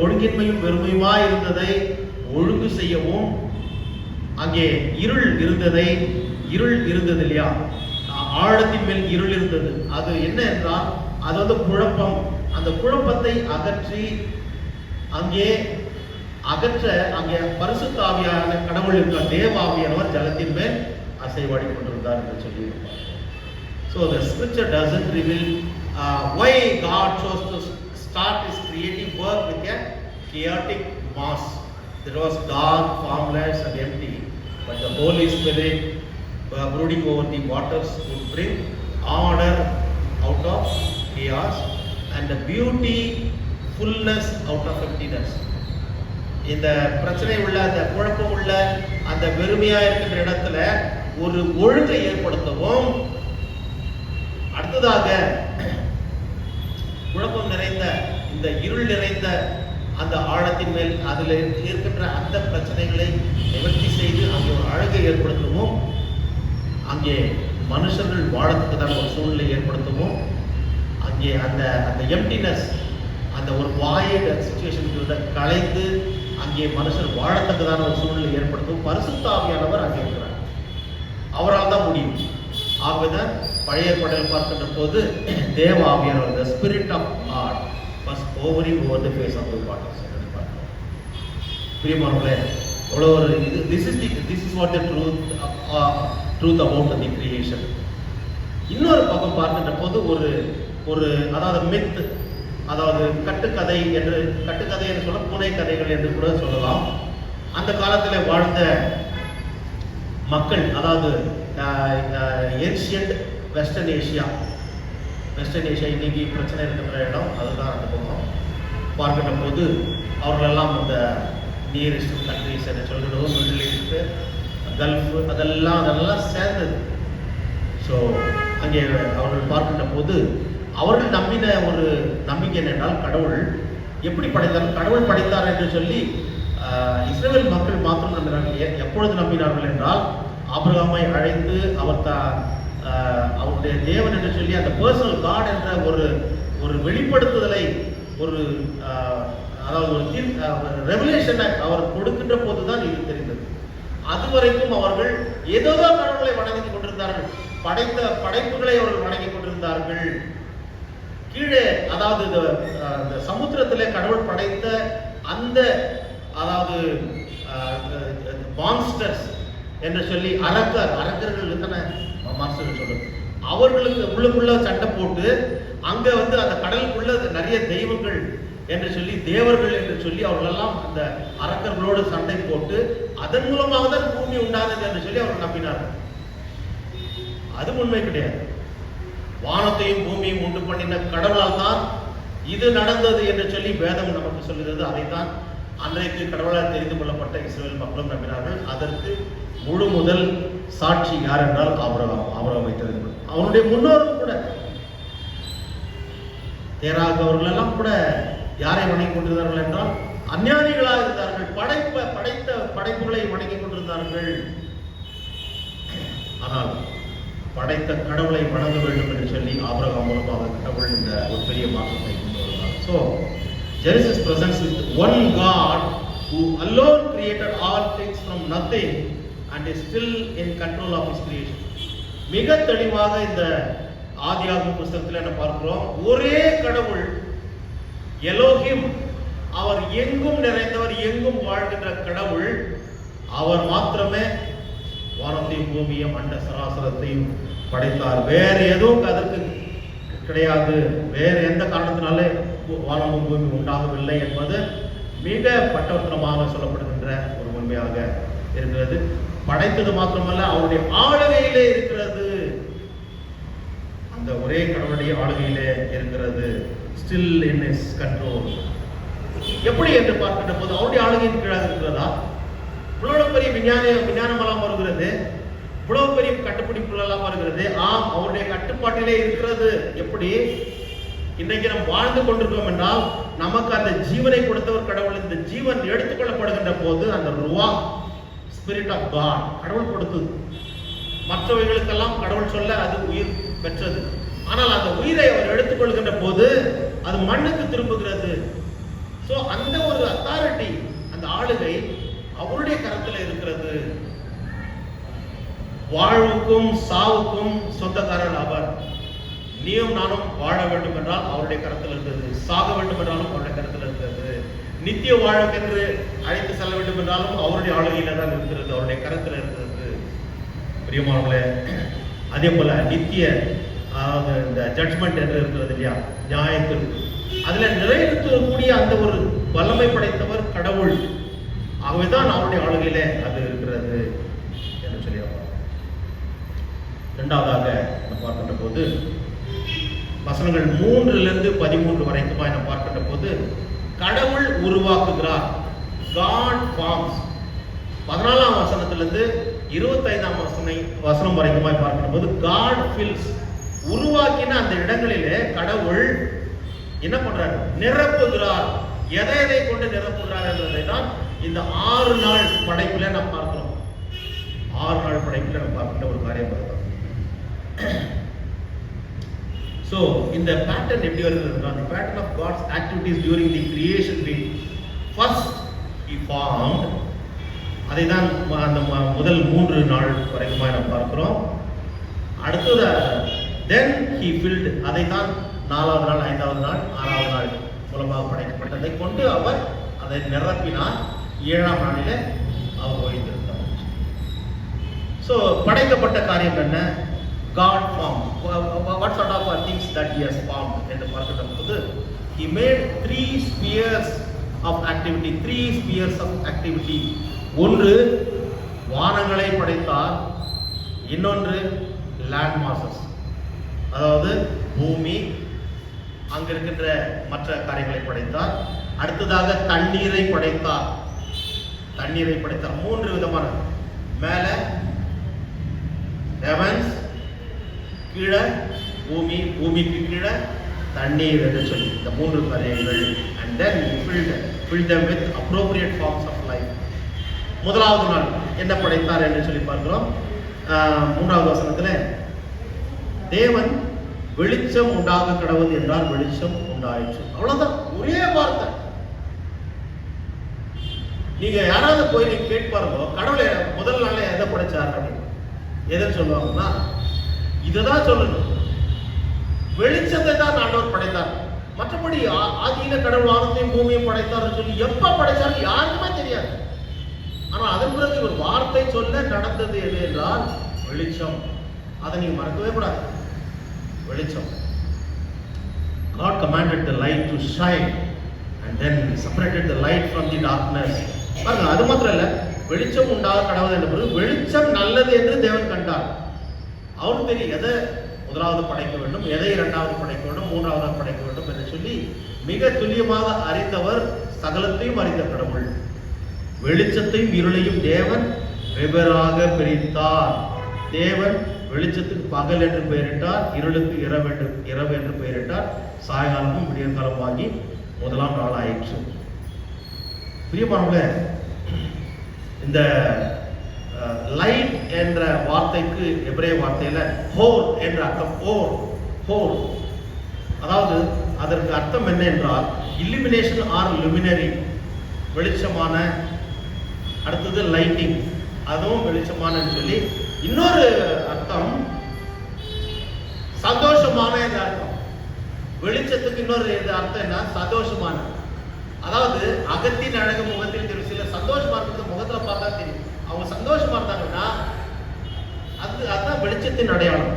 Speaker 1: ஒழுங்கின்மையும் வெறுமையுமா இருந்ததை ஒழுங்கு செய்யவும், அங்கே இருள் இருந்தது இல்லையா, ஆழத்தின் மேல் இருள் இருந்தது. அது என்ன என்றால் அது குழப்பம். அந்த குழப்பத்தை அகற்றி அங்கே அகற்ற அங்கே பரிசுத்த ஆவியான கடவுள் இருக்கிற தேவாவியானவர் ஜலத்தின் மேல் அசைவாடி கொண்டிருந்தார் என்று சொல்லி. So the scripture doesn't reveal why God chose to start his creative work with a chaotic mass that was dark, formless and empty, but the Holy Spirit brooding over the waters would bring order out of chaos and the beauty, fullness out of emptiness. இந்த பிரச்சனை உள்ள அந்த குழப்பம் உள்ள அந்த வெறுமையா இருக்கின்ற இடத்துல ஒரு ஒழுங்கை ஏற்படுத்தவும், அடுத்ததாக குழப்பம் நிறைந்த இந்த இருள் நிறைந்த அந்த ஆழத்தின் மேல் அதில் இருக்கின்ற அந்த பிரச்சனைகளை நிவர்த்தி செய்து அங்கே ஒரு அழகை ஏற்படுத்தவும், அங்கே மனுஷர்கள் வாழத்துக்குதான் ஒரு சூழ்நிலை ஏற்படுத்தவும், அங்கே அந்த அந்த எம்டினஸ் அந்த ஒரு வாய்ட் சிச்சுவேஷன் கலைந்து அங்கே மனுஷர் வாழத்தக்கதான ஒரு சூழ்நிலை ஏற்படுத்தவும் பரிசுத்த ஆவியானவர் அங்கே இருக்கிறார். அவரால் தான் முடியும். ஆகவேதான் பழைய ஏற்பாட்டில் பார்க்கின்ற போது தேவ ஆவியானவர், the spirit of God was hovering over the face of the waters என்று பார்க்கிறோம். பிரியமானவர்களே, அவ்வளோ ஒரு இது this is what the truth about the creation. இன்னொரு பக்கம் பார்க்கின்ற போது ஒரு அதாவது மித், அதாவது கட்டுக்கதை என்று சொல்ல பூனை கதைகள் என்று கூட சொல்லலாம். அந்த காலத்தில் வாழ்ந்த மக்கள், அதாவது ஏன்ஷியன்ட் வெஸ்டர்ன் ஏஷியா இன்னைக்கு பிரச்சனை இருக்கிற இடம் அதுதான். அந்த பக்கம் பார்க்கின்ற போது அவர்களெல்லாம் அந்த நியரஸ்ட் கண்ட்ரிஸ் என்று சொல்கிறோம், மிடில் ஈஸ்ட், கல்ஃப், அதெல்லாம் சேர்ந்தது. ஸோ அங்கே அவர்கள் பார்க்கின்ற போது அவர்கள் நம்பின ஒரு நம்பிக்கை என்னென்றால், கடவுள் எப்படி படைத்தார், கடவுள் படைத்தார் என்று சொல்லி இஸ்ரவேல் மக்கள் மாத்திரம் நம்பினார்கள். எப்பொழுது நம்பினார்கள் என்றால், ஆபிரகாமை அழைத்து அவருடைய தேவன் என்று சொல்லி அந்த பர்சனல் காட் என்ற ஒரு வெளிப்படுத்துதலை, அதாவது ஒரு ரெவலேஷனை அவர் கொடுக்கின்ற போதுதான் இது தெரிந்தது. அதுவரைக்கும் அவர்கள் ஏதோதான் கடவுளை வணங்கி கொண்டிருந்தார்கள், படைத்த படைப்புகளை அவர்கள் வணங்கி கொண்டிருந்தார்கள். கீழே, அதாவது இந்த சமுத்திரத்திலே கடவுள் படைத்த அந்த, அதாவது மான்ஸ்டர்ஸ் என்று சொல்லி அரக்கர்கள் எத்தனை மான்ஸ்டர் சொல்லுது, அவர்களுக்கு உள்ளுக்குள்ள சண்டை போட்டு அங்க அந்த கடலுக்குள்ள நிறைய தெய்வங்கள் என்று சொல்லி, தேவர்கள் என்று சொல்லி அவர்களெல்லாம் அந்த அரக்கர்களோடு சண்டை போட்டு அதன் மூலமாக தான் பூமி உண்டானது என்று சொல்லி அவர்கள் நம்பினார்கள். அது உண்மை கிடையாது. வானத்தையும் பூமியையும் உண்டு பண்ணின கடவுளால் தான் இது நடந்தது என்று சொல்லி வேதம் நமக்கு சொல்கிறது. அதைத்தான் அன்றைக்கு கடவுளால் தெரிந்து கொள்ளப்பட்ட இஸ்ரவேல் மக்களும் நம்பினார்கள். அதற்கு முழு முதல் சாட்சி யார் என்றால் ஆபிரகாமை தெரிந்து கொள்ள, அவனுடைய முன்னோரும் கூட தேராக அவர்கள் எல்லாம் கூட யாரை வணங்கி கொண்டிருந்தார்கள் என்றால் அஞ்ஞானிகளாக இருந்தார்கள். படைத்த படைப்புகளை வணங்கி கொண்டிருந்தார்கள். ஆனால் படைத்த கடவுளை வணங்க வேண்டும் என்று சொல்லி ஆபிரகாம் மூலமாக கடவுள் இந்த ஒரு பெரிய மாற்றத்தை கொண்டு வருகிறார். So Genesis presents with one God who alone created all things from nothing and is still in control of his creation. மிக தெளிவாக இந்த ஆதியாகமம் புத்தகத்தில் என்ன பார்க்கிறோம், ஒரே கடவுள் எலோஹிம், அவர் எங்கும் நிறைந்தவர், எங்கும் வாழ்கின்ற கடவுள், அவர் மாத்திரமே வானத்தையும் பூமியும் அண்ட சராசரத்தையும் படைத்தார். வேறு எதுவும் அதற்கு கிடையாது. வேறு எந்த காரணத்தினாலே வானமும் பூமி உண்டாகவில்லை என்பது மிக பட்டவர்த்தனமாக சொல்லப்படுகின்ற ஒரு உண்மையாக இருக்கிறது. படைத்தது மாத்திரமல்ல, அவருடைய ஆளுகையிலே இருக்கிறது. அந்த ஒரே கடவுளுடைய ஆளுகையிலே இருக்கிறது. Still in his control. எப்படி என்று பார்க்கின்ற போது அவருடைய ஆளுகையின் கீழாக இருக்கிறதா? இவ்வளவு பெரிய விஞ்ஞானம் எல்லாம் வருகிறது, இவ்வளவு பெரிய கட்டுப்பிடிப்புகள் எல்லாம் வருகிறது. ஆம், அவருடைய கட்டுப்பாட்டிலே இருக்கிறது. எப்படி இன்றைக்கு நாம் வாழ்ந்து கொண்டிருக்கோம் என்றால், நமக்கு அந்த ஜீவனை கொடுத்தவர் கடவுள். இந்த ஜீவன் எடுத்துக்கொள்ளப்படுகின்ற போது அந்த ருவா, ஸ்பிரிட் ஆஃப் காட், கடவுள் கொடுத்தது. மற்றவைகளுக்கெல்லாம் கடவுள் சொல்ல அது உயிர் பெற்றது. ஆனால் அந்த உயிரை அவர் எடுத்துக்கொள்கின்ற போது அது மண்ணுக்கு திரும்புகிறது. சோ அந்த ஒரு அத்தாரிட்டி, அந்த ஆளுகை அவருடைய கரத்தில் இருக்கிறது. வாழ்வுக்கும் சாவுக்கும் சொந்தக்காரர் அவர். நீயும் நானும் வாழ வேண்டும் என்றால் அவருடைய கரத்தில் இருக்கிறது, சாக வேண்டும் என்றாலும் அவருடைய கரத்தில் இருக்கிறது. நித்திய வாழ்க்கென்று அழைத்து செல்ல வேண்டும் என்றாலும் அவருடைய ஆளுகையில தான் இருக்கிறது, அவருடைய கருத்தில் இருக்கிறது பிரியமானவர்களே. அதே போல நித்திய அதாவது இந்த ஜட்ஜ்மெண்ட் என்று இருக்கிறது இல்லையா, நியாயத்திற்கு அதுல நிறைவேற்றக்கூடிய அந்த ஒரு வல்லமை படைத்தவர் கடவுள். ஆகவேதான் அவருடைய ஆளுகையிலே அது இருக்கிறது என்று சொல்லி இரண்டாவதாக நம்ம பார்க்கின்ற போது வசனங்கள் 3-13 வரைக்குமா நம்ம பார்க்கின்ற போது கடவுள் உருவாக்குகிறார். God forms. 14ஆம் வசனத்திலிருந்து 25ஆம் வசனம் வரைக்குமாய் பார்க்கின்ற போது God fills. உருவாக்கின அந்த இடங்களிலே கடவுள் என்ன பண்றார்? நிரப்புகிறார். எதை கொண்டு நிரப்புகிறார் என்பதை தான் இந்த 6 நாள் படைப்புல நம்ம பார்க்கிறோம். 6 நாள் படைப்புல நம்ம பார்க்கின்ற ஒரு காரியம் பார்க்கிறோம். So இந்த பேட்டர்ன் எப்படி வருதுன்னா, the pattern of God's activities during the creation week. First he formed. அதை தான் அந்த முதல் 3 நாள் வரைக்குமா நம்ம பார்க்கிறோம். அடுத்தது then he filled. அதை தான் 4வது நாள், 5வது நாள், 6வது நாள் மூலமாக படைக்கப்பட்டதை கொண்டு அவர் அதை நிரப்பினார். 7ஆம் நாளிலே அவர் ஓய்ந்திருந்தார். ஸோ படைக்கப்பட்ட காரியம் என்ன? God formed. What sort of things that he has formed என்று பார்க்கின்ற போது he made 3 spheres of activity. 3 spheres of activity. ஒன்று வானங்களை படைத்தார், இன்னொன்று லேண்ட் மாசஸ், அதாவது பூமி, அங்க இருக்கின்ற மற்ற காரியங்களை படைத்தார். அடுத்ததாக தண்ணீரை படைத்தார். 3 விதமான, மேல ஹெவன்ஸ், கீழே பூமி, பூமிக்கு கீழே தண்ணீர் என்று சொல்லி இந்த 3 காரியங்கள். and then he filled them with appropriate forms of life. முதலாவது நாள் என்ன படைத்தார் என்று சொல்லி பார்க்கிறோம். 3வது வசனத்துல தேவன் வெளிச்சம் உண்டாக கடவுள் என்றால் வெளிச்சம் உண்டாயிற்று. அவ்வளவுதான், ஒரே வார்த்தை. நீங்க யாராவது போய் நீங்க கேட்டு பாருங்க, கடவுளை முதல் நாள்ல எதை படைச்சார் அப்படின்னு எதை சொல்லுவாங்கன்னா இதுதான் சொல்லணும், வெளிச்சத்தை தான் ஆண்டவர் படைத்தார். மற்றபடி ஆதியில கடவுள் வானத்தையும் பூமியும் படைத்தார் சொல்லி எப்ப படைச்சாரு யாருக்குமே தெரியாது. ஆனா அதன் பிறகு ஒரு வார்த்தை சொல்ல நடந்தது எது என்றால் வெளிச்சம். அதை நீங்க மறக்கவே கூடாது, வெளிச்சம். God commanded the light to shine and then separated the light from the darkness. பாருங்க, அது மாத்திரம் இல்ல, வெளிச்சம் உண்டாக கடவுள் என்ற பிறகு வெளிச்சம் நல்லது என்று தேவன் கண்டார். அவருக்கு தெரியும் எதை முதலாவது படைக்க வேண்டும், எதை 2வது படைக்க வேண்டும், 3வது படைக்க வேண்டும் என்று சொல்லி மிக துல்லியமாக அறிந்தவர், சகலத்தையும் அறிந்த கடவுள். வெளிச்சத்தையும் இருளையும் தேவன் வெவ்வேறாக பிரித்தார். தேவன் வெளிச்சத்துக்கு பகல் என்று பெயரிட்டார், இருளுக்கு இரவு என்று பெயரிட்டார். சாயங்காலமும் விடியற்காலம் ஆகி முதலாம் நாள் ஆயிற்று. பிரியமானவர்களே, இந்த லைட் என்ற வார்த்தைக்கு எபிரேய வார்த்தையில ஹோர் என்ற அர்த்தம். ஹோர் அதாவது அதற்கு அர்த்தம் என்ன என்றால் இல்லுமினேஷன் ஆர் லுமினரி, வெளிச்சமான. அடுத்தது லைட்டிங், அதுவும் வெளிச்சமான சொல்லி. இன்னொரு அர்த்தம் சந்தோஷமான என்ற அர்த்தம். வெளிச்சத்துக்கு இன்னொரு அர்த்தம் என்ன? சந்தோஷமான. அதாவது அகத்தின் அழகு முகத்தில் தெரியும். சில சந்தோஷமா இருக்கிறது முகத்துல பார்த்தா தெரியும். அவங்க சந்தோஷமா இருந்தாங்கன்னா அதுதான் வெளிச்சத்தின் அடையாளம்.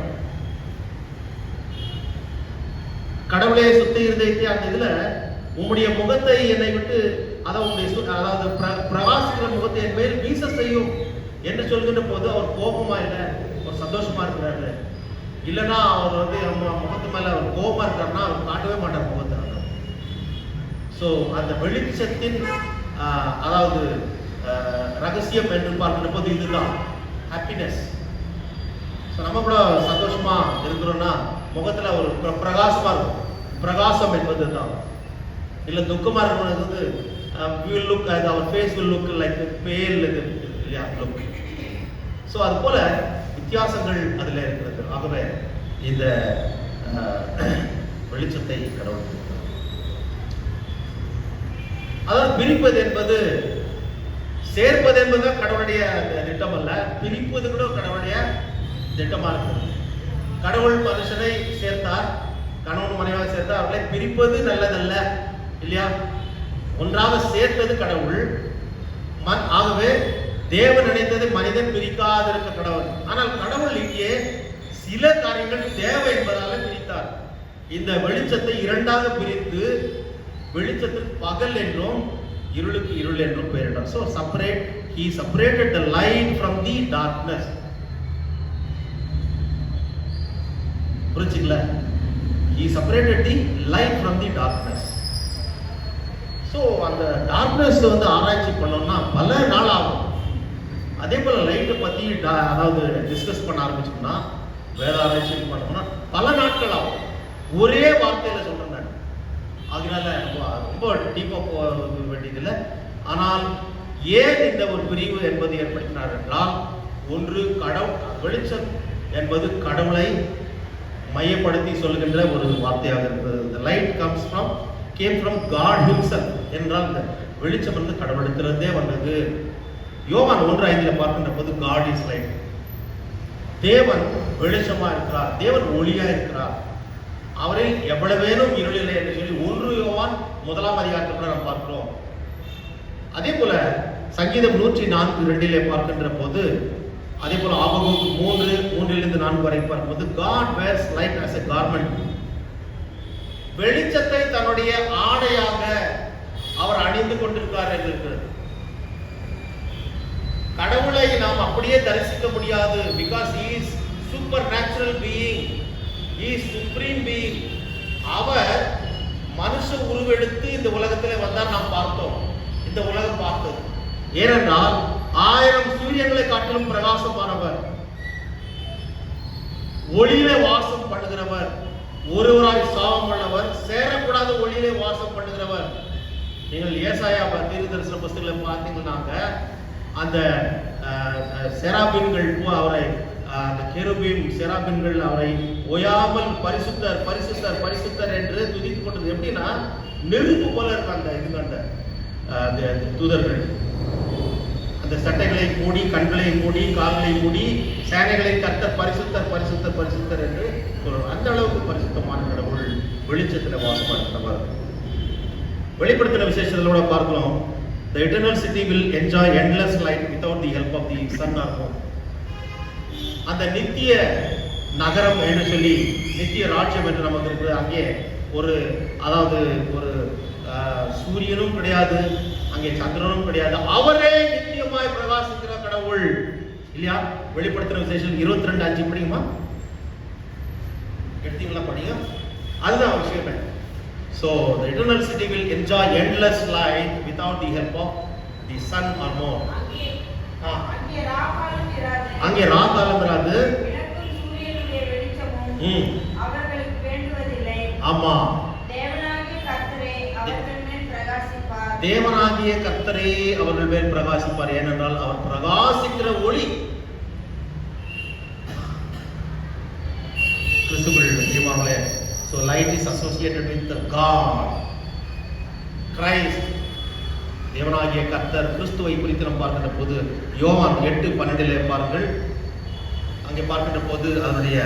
Speaker 1: கடவுளே சுத்த இருதயத்தை அந்த இதுல உம்முடைய முகத்தை என்னை விட்டு அதாவது பிரகாசிக்கிற முகத்தை என் மேல் வீச செய்யும் என்று சொல்கின்ற போது அவர் கோபமா இல்லை, அவர் சந்தோஷமா இருக்கிறாரு. இல்லைன்னா அவர் முகத்து மேல அவர் கோபமா இருக்காருன்னா அவர் காட்டவே மாட்டார் முகத்தை. ஸோ அந்த வெளிச்சத்தின் அதாவது ரகசியம் என்று பார்க்கிற போது இதுதான் ஹாப்பினஸ். ஸோ நம்ம கூட சந்தோஷமா இருக்கிறோம்னா முகத்துல ஒரு பிரகாசமா இருக்கும். பிரகாசம் என்பது தான். இல்லை துக்கமா இருக்கிறது will look as our face will look like a pale look. So அது போல வித்தியாசங்கள் அதில் இருக்கிறது. ஆகவே இந்த வெளிச்சத்தை கடவுள் அதாவது பிரிப்பது என்பது, சேர்ப்பது என்பதுதான் கடவுளுடைய திட்டம் அல்ல, பிரிப்பது கூட கடவுளுடைய திட்டமா இருக்கு. கடவுள் மனுஷனை சேர்த்தார், கணவன் மனைவியாக சேர்த்தார். அவர்களை பிரிப்பது நல்லதல்ல இல்லையா? ஒன்றாக சேர்த்தது கடவுள். ஆகவே தேவன் நினைத்ததை மனிதன் பிரிக்காதிருக்க கடவுள். ஆனால் கடவுள் இங்கே சில காரியங்கள் தேவை என்பதால பிரித்தார். இந்த வெளிச்சத்தை இரண்டாக பிரித்து வெளிச்சத்துக்கு பகல் என்றும் இருளுக்கு இருள் என்றும் பெயரிட்டார். So he separated the light from the darkness. புரிஞ்சுங்களா? He separated the light from the darkness. So அந்த டார்க்னஸ் ஆராய்ச்சி பண்ணோம்னா பல நாள் ஆகும். அதே போல லைட்டை பத்தி அதாவது டிஸ்கஸ் பண்ண ஆரம்பிச்சோம்னா, வேத ஆராய்ச்சி பண்ணோம்னா பல நாட்கள் ஆகும். ஒரே வார்த்தையில சொல்றேன் நான். அதனால ரொம்ப டீப்பா போக வேண்டியதில்லை. ஆனால் ஏன் இந்த ஒரு பிரிவு என்பது ஏற்படுத்தினார் என்றால், ஒன்று வெளிச்சம் என்பது கடவுளை மையப்படுத்தி சொல்கின்ற ஒரு வார்த்தையாக இருக்கிறது. The light came from God himself என்றால் இந்த வெளிச்சம் கடவுளிடத்திலிருந்தே வந்தது. யோவான் 1:5 பார்க்கின்ற போது God is light. தேவன் வெளிச்சமா இருக்கிறார், தேவன் ஒளியா இருக்கிறார், அவரில் எவ்வளவேனும் இருள் இல்லை என்று சொல்லி 1 யோவான் 1 நாம் பார்க்கிறோம். அதே போல சங்கீதம் 104:2 பார்க்கின்ற போது, அதே போல ஆபகுக் 3:3-4 வரை பார்க்கும்போது God wears light as a garment. வெளிச்சத்தை தன்னுடைய ஆடையாக அவர் அணிந்து கொண்டிருக்கிறார் என்று இருக்கிறது. கடவுளை நாம் அப்படியே தரிசிக்க முடியாது. because he is supernatural being, he is supreme being. அவர் மனுஷ உருவெடுத்து இந்த உலகத்திலே வந்தார். நாம் பார்த்தோம், இந்த உலகம் பார்த்தது. ஏனென்றால் 1000 சூரியன்களை காட்டிலும் பிரகாசமானவர், ஒளியிலே வாசம் பண்ணுகிறவர், ஒருவராய் சாபம் பண்ணவர், சேரக்கூடாத ஒளியிலே வாசம் பண்ணுகிறவர். நீங்கள் ஏசாயா தீர்க்கதரிசன புஸ்தகங்களை பார்த்தீங்கன்னாங்க, அந்த செராபின்கள் அவரை, அந்த கெருபீம் செராபின்கள் அவரை ஓயாமல் பரிசுத்தர் பரிசுத்தர் பரிசுத்தர் என்று துதித்துக் கொண்டது. எப்படின்னா நெருப்பு போல இருக்க அந்த தூதர்கள் அந்த சட்டைகளை மூடி, கண்களை மூடி, கால்களை மூடி, சேனைகளை கர்த்தர் பரிசுத்தர் பரிசுத்தர் பரிசுத்தர் என்று சொல்றார். அந்த அளவுக்கு பரிசுத்தமான கடவுள் வெளிச்சத்தில் வாசப்படுகிறவர். வெளிப்படுத்தின விசேஷங்களோட பார்க்கலாம். The eternal city will enjoy endless light without the help of the sun or moon. அந்த நித்திய நகரம் என்று சொல்லி, நித்திய ராஜ்யம் என்று நமக்கு இருக்குது. அங்கே அதாவது ஒரு சூரியனும் கிடையாது, அங்கே சந்திரனும் கிடையாது. அவரே நித்தியமாய் பிரகாசிக்கிற கடவுள் இல்லையா? வெளிப்படுத்தின விசேஷம் 22:5 படிக்குமா? எடுத்தீங்களா? படிங்க. அதுதான் விஷயம். So the eternal city will enjoy endless light without the help of the sun or moon. அங்கே ராகாலம் இராது,
Speaker 2: சூரியனுடைய வெளிச்சமும் அவர்களுக்கு வேண்டுவதில்லை.
Speaker 1: ஆமா,
Speaker 2: தேவனாகிய கர்த்தரே அவர்கள் மேல் பிரகாசிப்பார்.
Speaker 1: தேவனாகிய கர்த்தரே அவர்கள் மேல் பிரகாசிப்பார். ஏனென்றால் அவர் பிரகாசிக்கிற ஒளி. கிறிஸ்துவுக்குள் பிரியமானவர்களே, so light is associated with the God, Christ. தேவனாகிய கர்த்தர் கிறிஸ்துவை குறித்து நாம் பார்க்கின்ற போது யோவான் 8:12 பாருங்கள். அங்கே பார்க்கின்ற போது அதனுடைய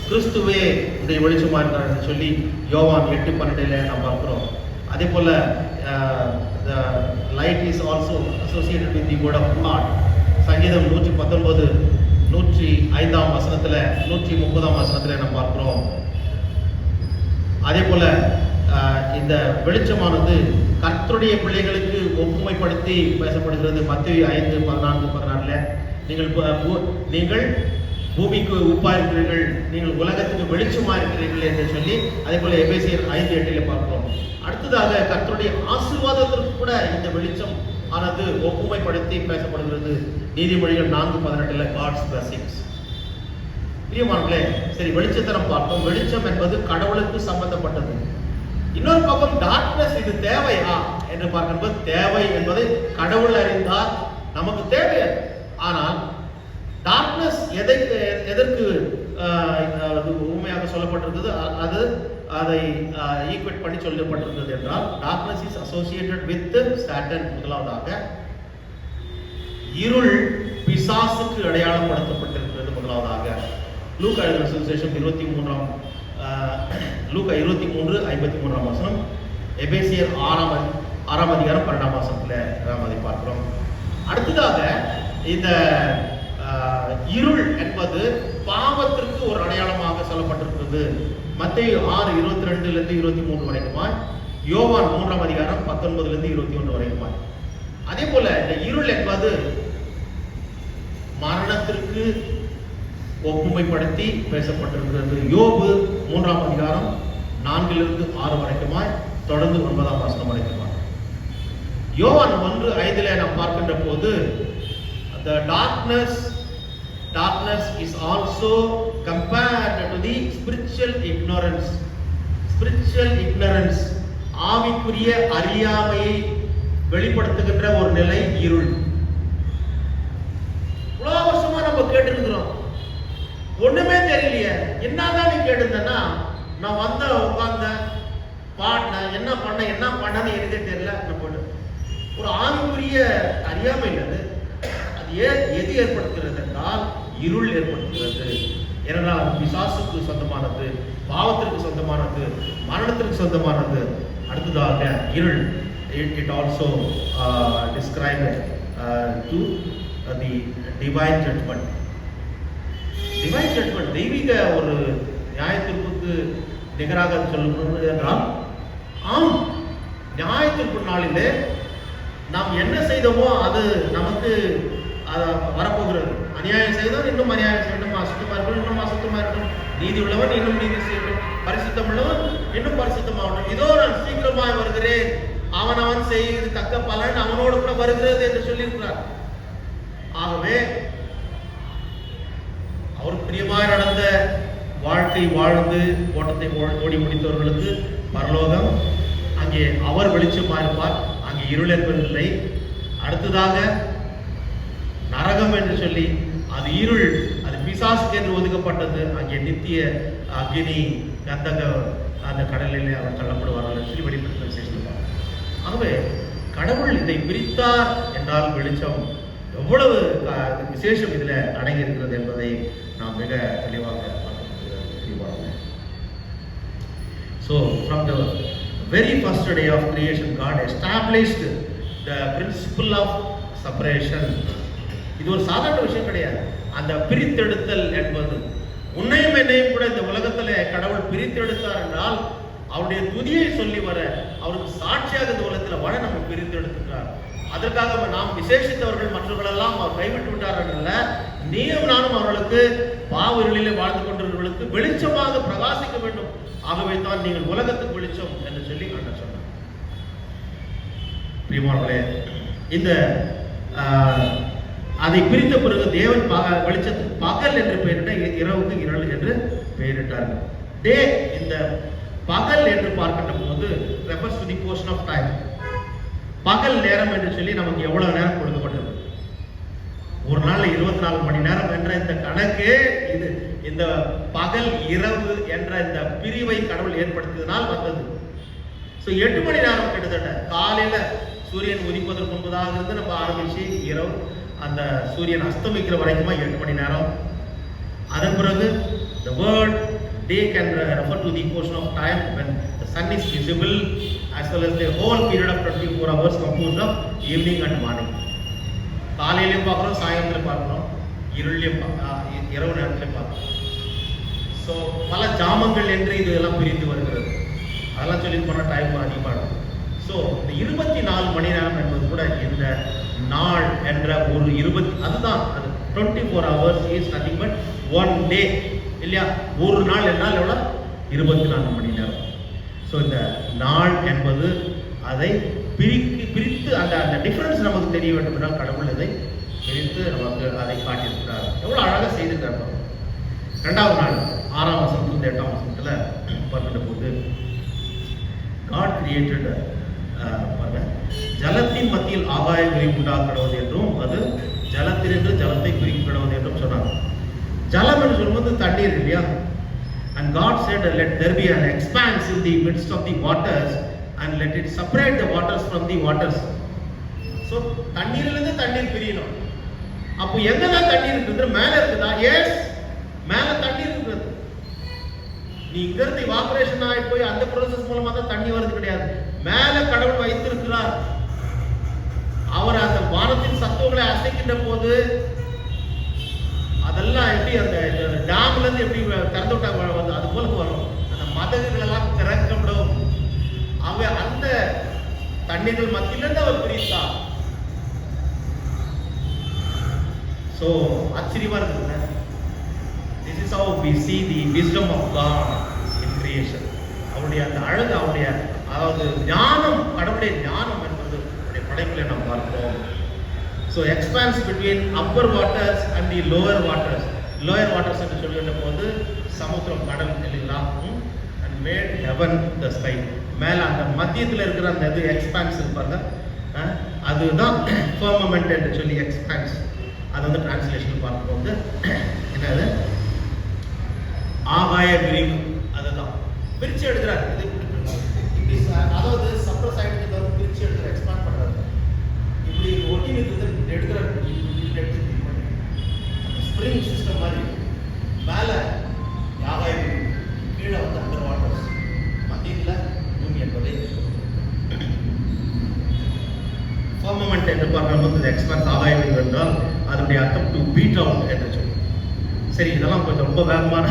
Speaker 1: கிறிஸ்துவே உடைய வெளிச்சமா இருக்கிறார் என்று சொல்லி யோவான் 8:12 நாம் பார்க்கிறோம். அதே போல the light is also associated with the word of God. சங்கீதம் 119 105 வசனத்துல 130 வசனத்துல நாம் பார்க்கிறோம். அதே போல இந்த வெளிச்சமானது கர்த்தருடைய பிள்ளைகளுக்கு ஒப்புமைப்படுத்தி பேசப்படுகிறது. மத்தேயு 5:14-16 நீங்கள் பூமிக்கு உப்பா இருக்கிறீர்கள், நீங்கள் உலகத்துக்கு வெளிச்சமா இருக்கிறீர்கள் என்று சொல்லி, அதே போல எபேசியர் 5:8 பார்க்கிறோம். அடுத்ததாக கர்த்தருடைய ஆசீர்வாதத்திற்கு கூட இந்த வெளிச்சம் ஆனது ஒப்புமைப்படுத்தி பேசப்படுகிறது. நீதிமொழிகள் 4:18 காட்ஸ் பிளஸிங்ஸ். பிரியமானவர்களே, சரி, வெளிச்சத்தை நாம் பார்த்தோம். வெளிச்சம் என்பது கடவுளுக்கு சம்பந்தப்பட்டது. இன்னொரு பக்கம் டார்க்னஸ், இது தேவையா என்று பார்க்கும்போது தேவை என்பதை கடவுள் அறிந்தார், நமக்கு தேவை. ஆனால் டார்க்னஸ் எதற்கு உண்மையாக சொல்லப்பட்டிருந்தது, அதை ஈக்குவேட் பண்ணி சொல்லப்பட்டிருந்தது என்றால், darkness is associated with Satan. முதலாவதாக இருள் பிசாசுக்கு அடையாளப்படுத்தப்பட்டிருக்கிறது. முதலாவதாக லூக்கா எழுதின சுவிசேஷம் 23:53 வசனம், எபேசியர் 6 6ஆம் அதிகாரம் 12ஆம் வசனத்துல நாம் அதை பார்க்கிறோம். அடுத்ததாக இந்த இருள் என்பது பாவத்திற்கு ஒரு அடையாளமாக சொல்லப்பட்டிருக்கிறது. மத்தேயு 6:22 23 வரைக்குமாய், யோவான் 3ஆம் அதிகாரம் 19 21 வரைக்குமாய். அதே போல இந்த இருள் என்பது மரணத்திற்கு ஒப்புமைப்படுத்தி பேசப்பட்டிருக்கிறது. யோபு 3ஆம் அதிகாரம் 4 6 வரைக்குமாய், தொடர்ந்து 9ஆம் வசனம் வரைக்குமாய். யோவான் 1:5 நாம் பார்க்கின்ற போது the darkness is also compared to the spiritual ignorance. ஆவிக்குரிய அறியாமையை வெளிப்படுத்துகின்ற ஒரு நிலை இருள். இவ்வளவு வருஷமா நம்ம கேட்டுருக்கிறோம், ஒண்ணுமே தெரியலையே. என்னதான் நீ கேட்டுருந்தா, நான் உட்கார்ந்த பாடினேன், என்ன பண்ணன்னு எனக்கே தெரியல. ஒரு ஆவிக்குரிய அறியாமை இல்லை. அது எது ஏற்படுத்துகிறது என்றால் இருள் ஏற்படுத்துகிறது. ஏனென்றால் அது பிசாசுக்கு சொந்தமானது, பாவத்திற்கு சொந்தமானது, மரணத்திற்கு சொந்தமானது. அடுத்ததாக இருள், it also described to the divine judgment. தெய்வீக ஒரு நியாயத்தீர்ப்புக்கு நிகராக சொல்லப்படுகிறது என்றால், ஆம், நியாயத்தீர்ப்பு நாளிலே நாம் என்ன செய்தோமோ அது நமக்கு வரப்போகிறது. அநியாயம் செய்தோம், இன்னும் அநியாயம் செய்யணும், அசுத்தமா இருக்கணும், இன்னும் அசுத்தமா இருக்கணும், நீதி உள்ளவன் இன்னும் நீதி செய்யணும், பரிசுத்தம் உள்ளவன் இன்னும் பரிசுத்தமாகணும். இதோ நான் சீக்கிரமாய் வருகிறேன், அவன் செய்து தக்க பலன் அவனோடு கூட வருகிறது என்று சொல்லியிருக்கிறார். ஆகவே அவர் பிரியமாய் நடந்த வாழ்க்கை வாழ்ந்து ஓட்டத்தை ஓடி முடித்தவர்களுக்கு பரலோகம், அங்கே அவர் வெளிச்சமாக இருப்பார், அங்கே இருள் என்பதில்லை. அடுத்ததாக நரகம் என்று சொல்லி, அது இருள், அது பிசாசுக்கு என்று ஒதுக்கப்பட்டது. அங்கே நித்திய அக்னி கந்தக அந்த கடலிலே அவர் தள்ளப்படுவார்கள் என்று சொல்லி வெளிப்படுத்த விசேஷம். ஆகவே கடவுள் இதை பிரித்தார் என்றால் வெளிச்சம் எவ்வளவு விசேஷம் இதில் அடங்கி இருக்கிறது என்பதை நாம் மிக தெளிவாக பார்க்கிறோம். So from the very first day of creation, God established the principle of separation. இது ஒரு சாதாரண விஷயம் கிடையாது. அந்த பிரித்தெடுத்தல் என்பது, உன்னையும் என்னையும் கூட இந்த உலகத்துல கடவுள் பிரித்தெடுத்தார் என்றால் அவருடைய துதியை சொல்லி வர, அவருக்கு சாட்சியாக இந்த உலகத்துல வர நம்ம பிரித்தெடுத்துட்டார். அதற்காக நாம் விசேஷித்தவர்கள் மற்றவர்களெல்லாம் அவர் கைவிட்டு விட்டார்கள் அல்ல, நீயும் நானும் அவர்களுக்கு பாவ இருளிலே வாழ்ந்து கொண்டிருந்தவர்களுக்கு வெளிச்சமாக பிரகாசிக்க வேண்டும். ஆகவே தான் நீங்கள் உலகத்துக்கு வெளிச்சம் என்று சொல்லி நான் சொன்னார். பிரியமானவர்களே, இந்த அதை பிரித்த பிறகு தேவன் வெளிச்சத்துக்கு பகல் என்று பெயரிட்ட, இரவுக்கு இருள் என்று பெயரிட்டார்கள். டே, இந்த பகல் என்று பார்க்கின்ற போது refers to the portion of time. பகல் நேரம் என்று சொல்லி நமக்கு எவ்வளவு நேரம் கொடுக்கப்பட்டது? ஒரு நாள் 24 மணி நேரம் என்ற இந்த கணக்கு, இது இந்த பகல் இரவு என்ற இந்த பிரிவை கடவுள் ஏற்படுத்தியதனால் வந்தது. 8 மணி நேரம் கிட்டத்தட்ட காலையில சூரியன் உதிப்பதற்கு முன்பதாக இருந்து நம்ம ஆரம்பிச்சு இரவு அந்த சூரியன் அஸ்தமிக்கிற வரைக்குமா 8 மணி நேரம். அதன் பிறகு the word day can refer to the portion of time when the sun is visible, as well as the whole period of 24 hours composed of evening and morning. காலையிலையும் பார்க்குறோம், சாயந்தரம் பார்க்குறோம், இருளையும் இரவு நேரத்திலையும் பார்க்குறோம். ஸோ பல ஜாமங்கள் என்று இதெல்லாம் பிரிந்து வருகிறது. அதெல்லாம் சொல்லி போனால் டைம் அதிகமாக இருக்கும். ஸோ இந்த 24 மணி நேரம் என்பது கூட இந்த நாள் என்ற ஒரு அதுதான், அது 24 hours is nothing but one day இல்லையா? ஒரு நாள் என்னால் எவ்வளோ? 24 மணி நேரம். ஸோ இந்த நாள் என்பது அதை பிரித்து அந்த டிஃபரன்ஸ் நமக்கு தெரிய வேண்டும் என்றால் கடவுள் இதை பிரித்து நமக்கு அதை காட்டியிருக்கிறார். எவ்வளோ அழகாக செய்திருக்கார். 2வது நாள் 6ஆம் வசனத்துல 8ஆம் வசனத்துல பார்க்கின்ற போது God created ஜலத்தின் மத்தியில் ஆகாய விரிவு உண்டாக்கப்படுவது என்றும், அது ஜலத்திலிருந்து ஜலத்தை பிரிக்கப்படுவது என்றும் சொன்னார். ஜலம் என்று சொல்லும்போது தண்ணீர் இல்லையா? And God said, let there be an expanse in the midst of the waters and let it separate the waters from the waters. So தண்ணீரிலிருந்து தண்ணீர் பிரியணும். அப்போ எங்கதான் தண்ணீர் இருக்குது? மேல இருக்குதா? எஸ், மேல தண்ணீர் இருக்குது. நீ இங்கிருந்து இவாபரேஷன் ஆகி போய் அந்த ப்ராசஸ் மூலமா தான் தண்ணி வருது கிடையாது. மேல கடவுள் வைத்திருக்கிறார். அவர் அந்த வானத்தின் சத்துவங்களை அசைக்கின்ற போது அதெல்லாம் எப்படி அந்த டேம்ல இருந்து எப்படி திறந்து விட்டாங்க அது போல வரும். அந்த மதகுகள் எல்லாம் திறக்கப்படும். அவர் அந்த தண்ணீர்கள் மத்தியிலிருந்து அவர் பிரித்தார். So ஆச்சரியமா இருக்குல்ல. This is how we see the wisdom of God in creation. அவருடைய அந்த அழகு, அவருடைய அதாவது ஞானம், கடவுளுடைய ஞானம் என்பது அவருடைய படைப்பில் நாம் பார்க்கிறோம். So expanse between upper waters and the lower waters. Lower waters என்று சொல்கின்ற போது சமுத்திரம், கடல் இல்லைங்களா? And made heaven the sky. மேல அந்த மத்தியத்தில் இருக்கிற அந்த இது எக்ஸ்பான்ஸ் இருப்பாங்க, அதுதான் firmament என்று சொல்லி எக்ஸ்பான்ஸ். அது வந்து டிரான்ஸ்லேஷன் பார்க்கும்போது என்னது ஆகாய விரிவு, அதுதான் பிரிச்சு எடுக்கிறார். இது இப்படி அதாவது சப்ரஸ் ஆயிடுச்சு, பிரிச்சு எடுக்கிற எக்ஸ்பாண்ட் பண்றாரு. இப்படி ஒட்டி நிறுத்தி எடுக்கிறார். ஸ்ப்ரிங் சிஸ்டம் மாதிரி மேல ஆகாய விரிவு, கீழே வந்து அண்டர் வாட்டர்ஸ், மத்தியில் பூமி என்பதை firmament என்று பார்க்கும்போது எக்ஸ்பான்ஸ் ஆகாய விரிவு என்றால் அதனுடைய அர்த்தம் டு பீட் அவுட் என்று சொல்லி. சரி, இதெல்லாம் கொஞ்சம் ரொம்ப வேகமான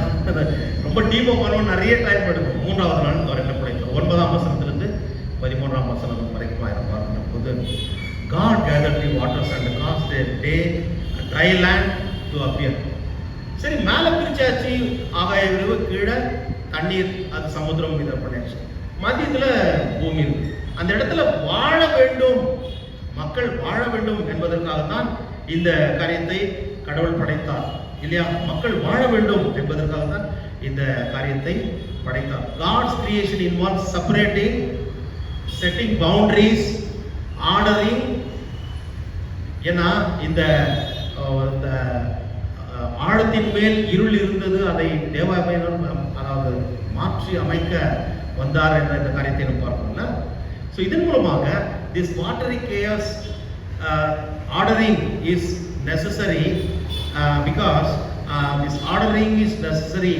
Speaker 1: ரொம்ப டீப்பாக பண்ணணும், நிறைய டைம் எடுக்கும். 3வது நாள் அவர் என்ன படைத்தார்? 9ஆம் வசனத்திலிருந்து 13ஆம் வசனம் வரைக்கும் ஆயிரம் பார்க்கும் போது God gathered the waters and caused a day a dry land to appear. சரி, மேலே பிரிச்சாச்சு ஆகாய விரிவு, கீழே தண்ணீர், அது சமுத்திரம் இதை பண்ணியாச்சு, மத்தியத்தில் பூமி இருக்கு. அந்த இடத்துல வாழ வேண்டும், மக்கள் வாழ வேண்டும் என்பதற்காகத்தான் இந்த காரியத்தை கடவுள் படைத்தார் இல்லையா? மக்கள் வாழ வேண்டும் என்பதற்காக தான் இந்த காரியத்தை படைத்தார். God's creation involves separating, setting boundaries, ordering. ஏன்னா இந்த ஆழத்தின் மேல் இருள் இருந்தது, அதை தேவாலயம் அதாவது மாற்றி அமைக்க வந்தார் என்ற இந்த காரியத்தை நம்ம பார்க்கணும்ல. ஸோ இதன் மூலமாக this watery chaos ordering is necessary because this ordering is necessary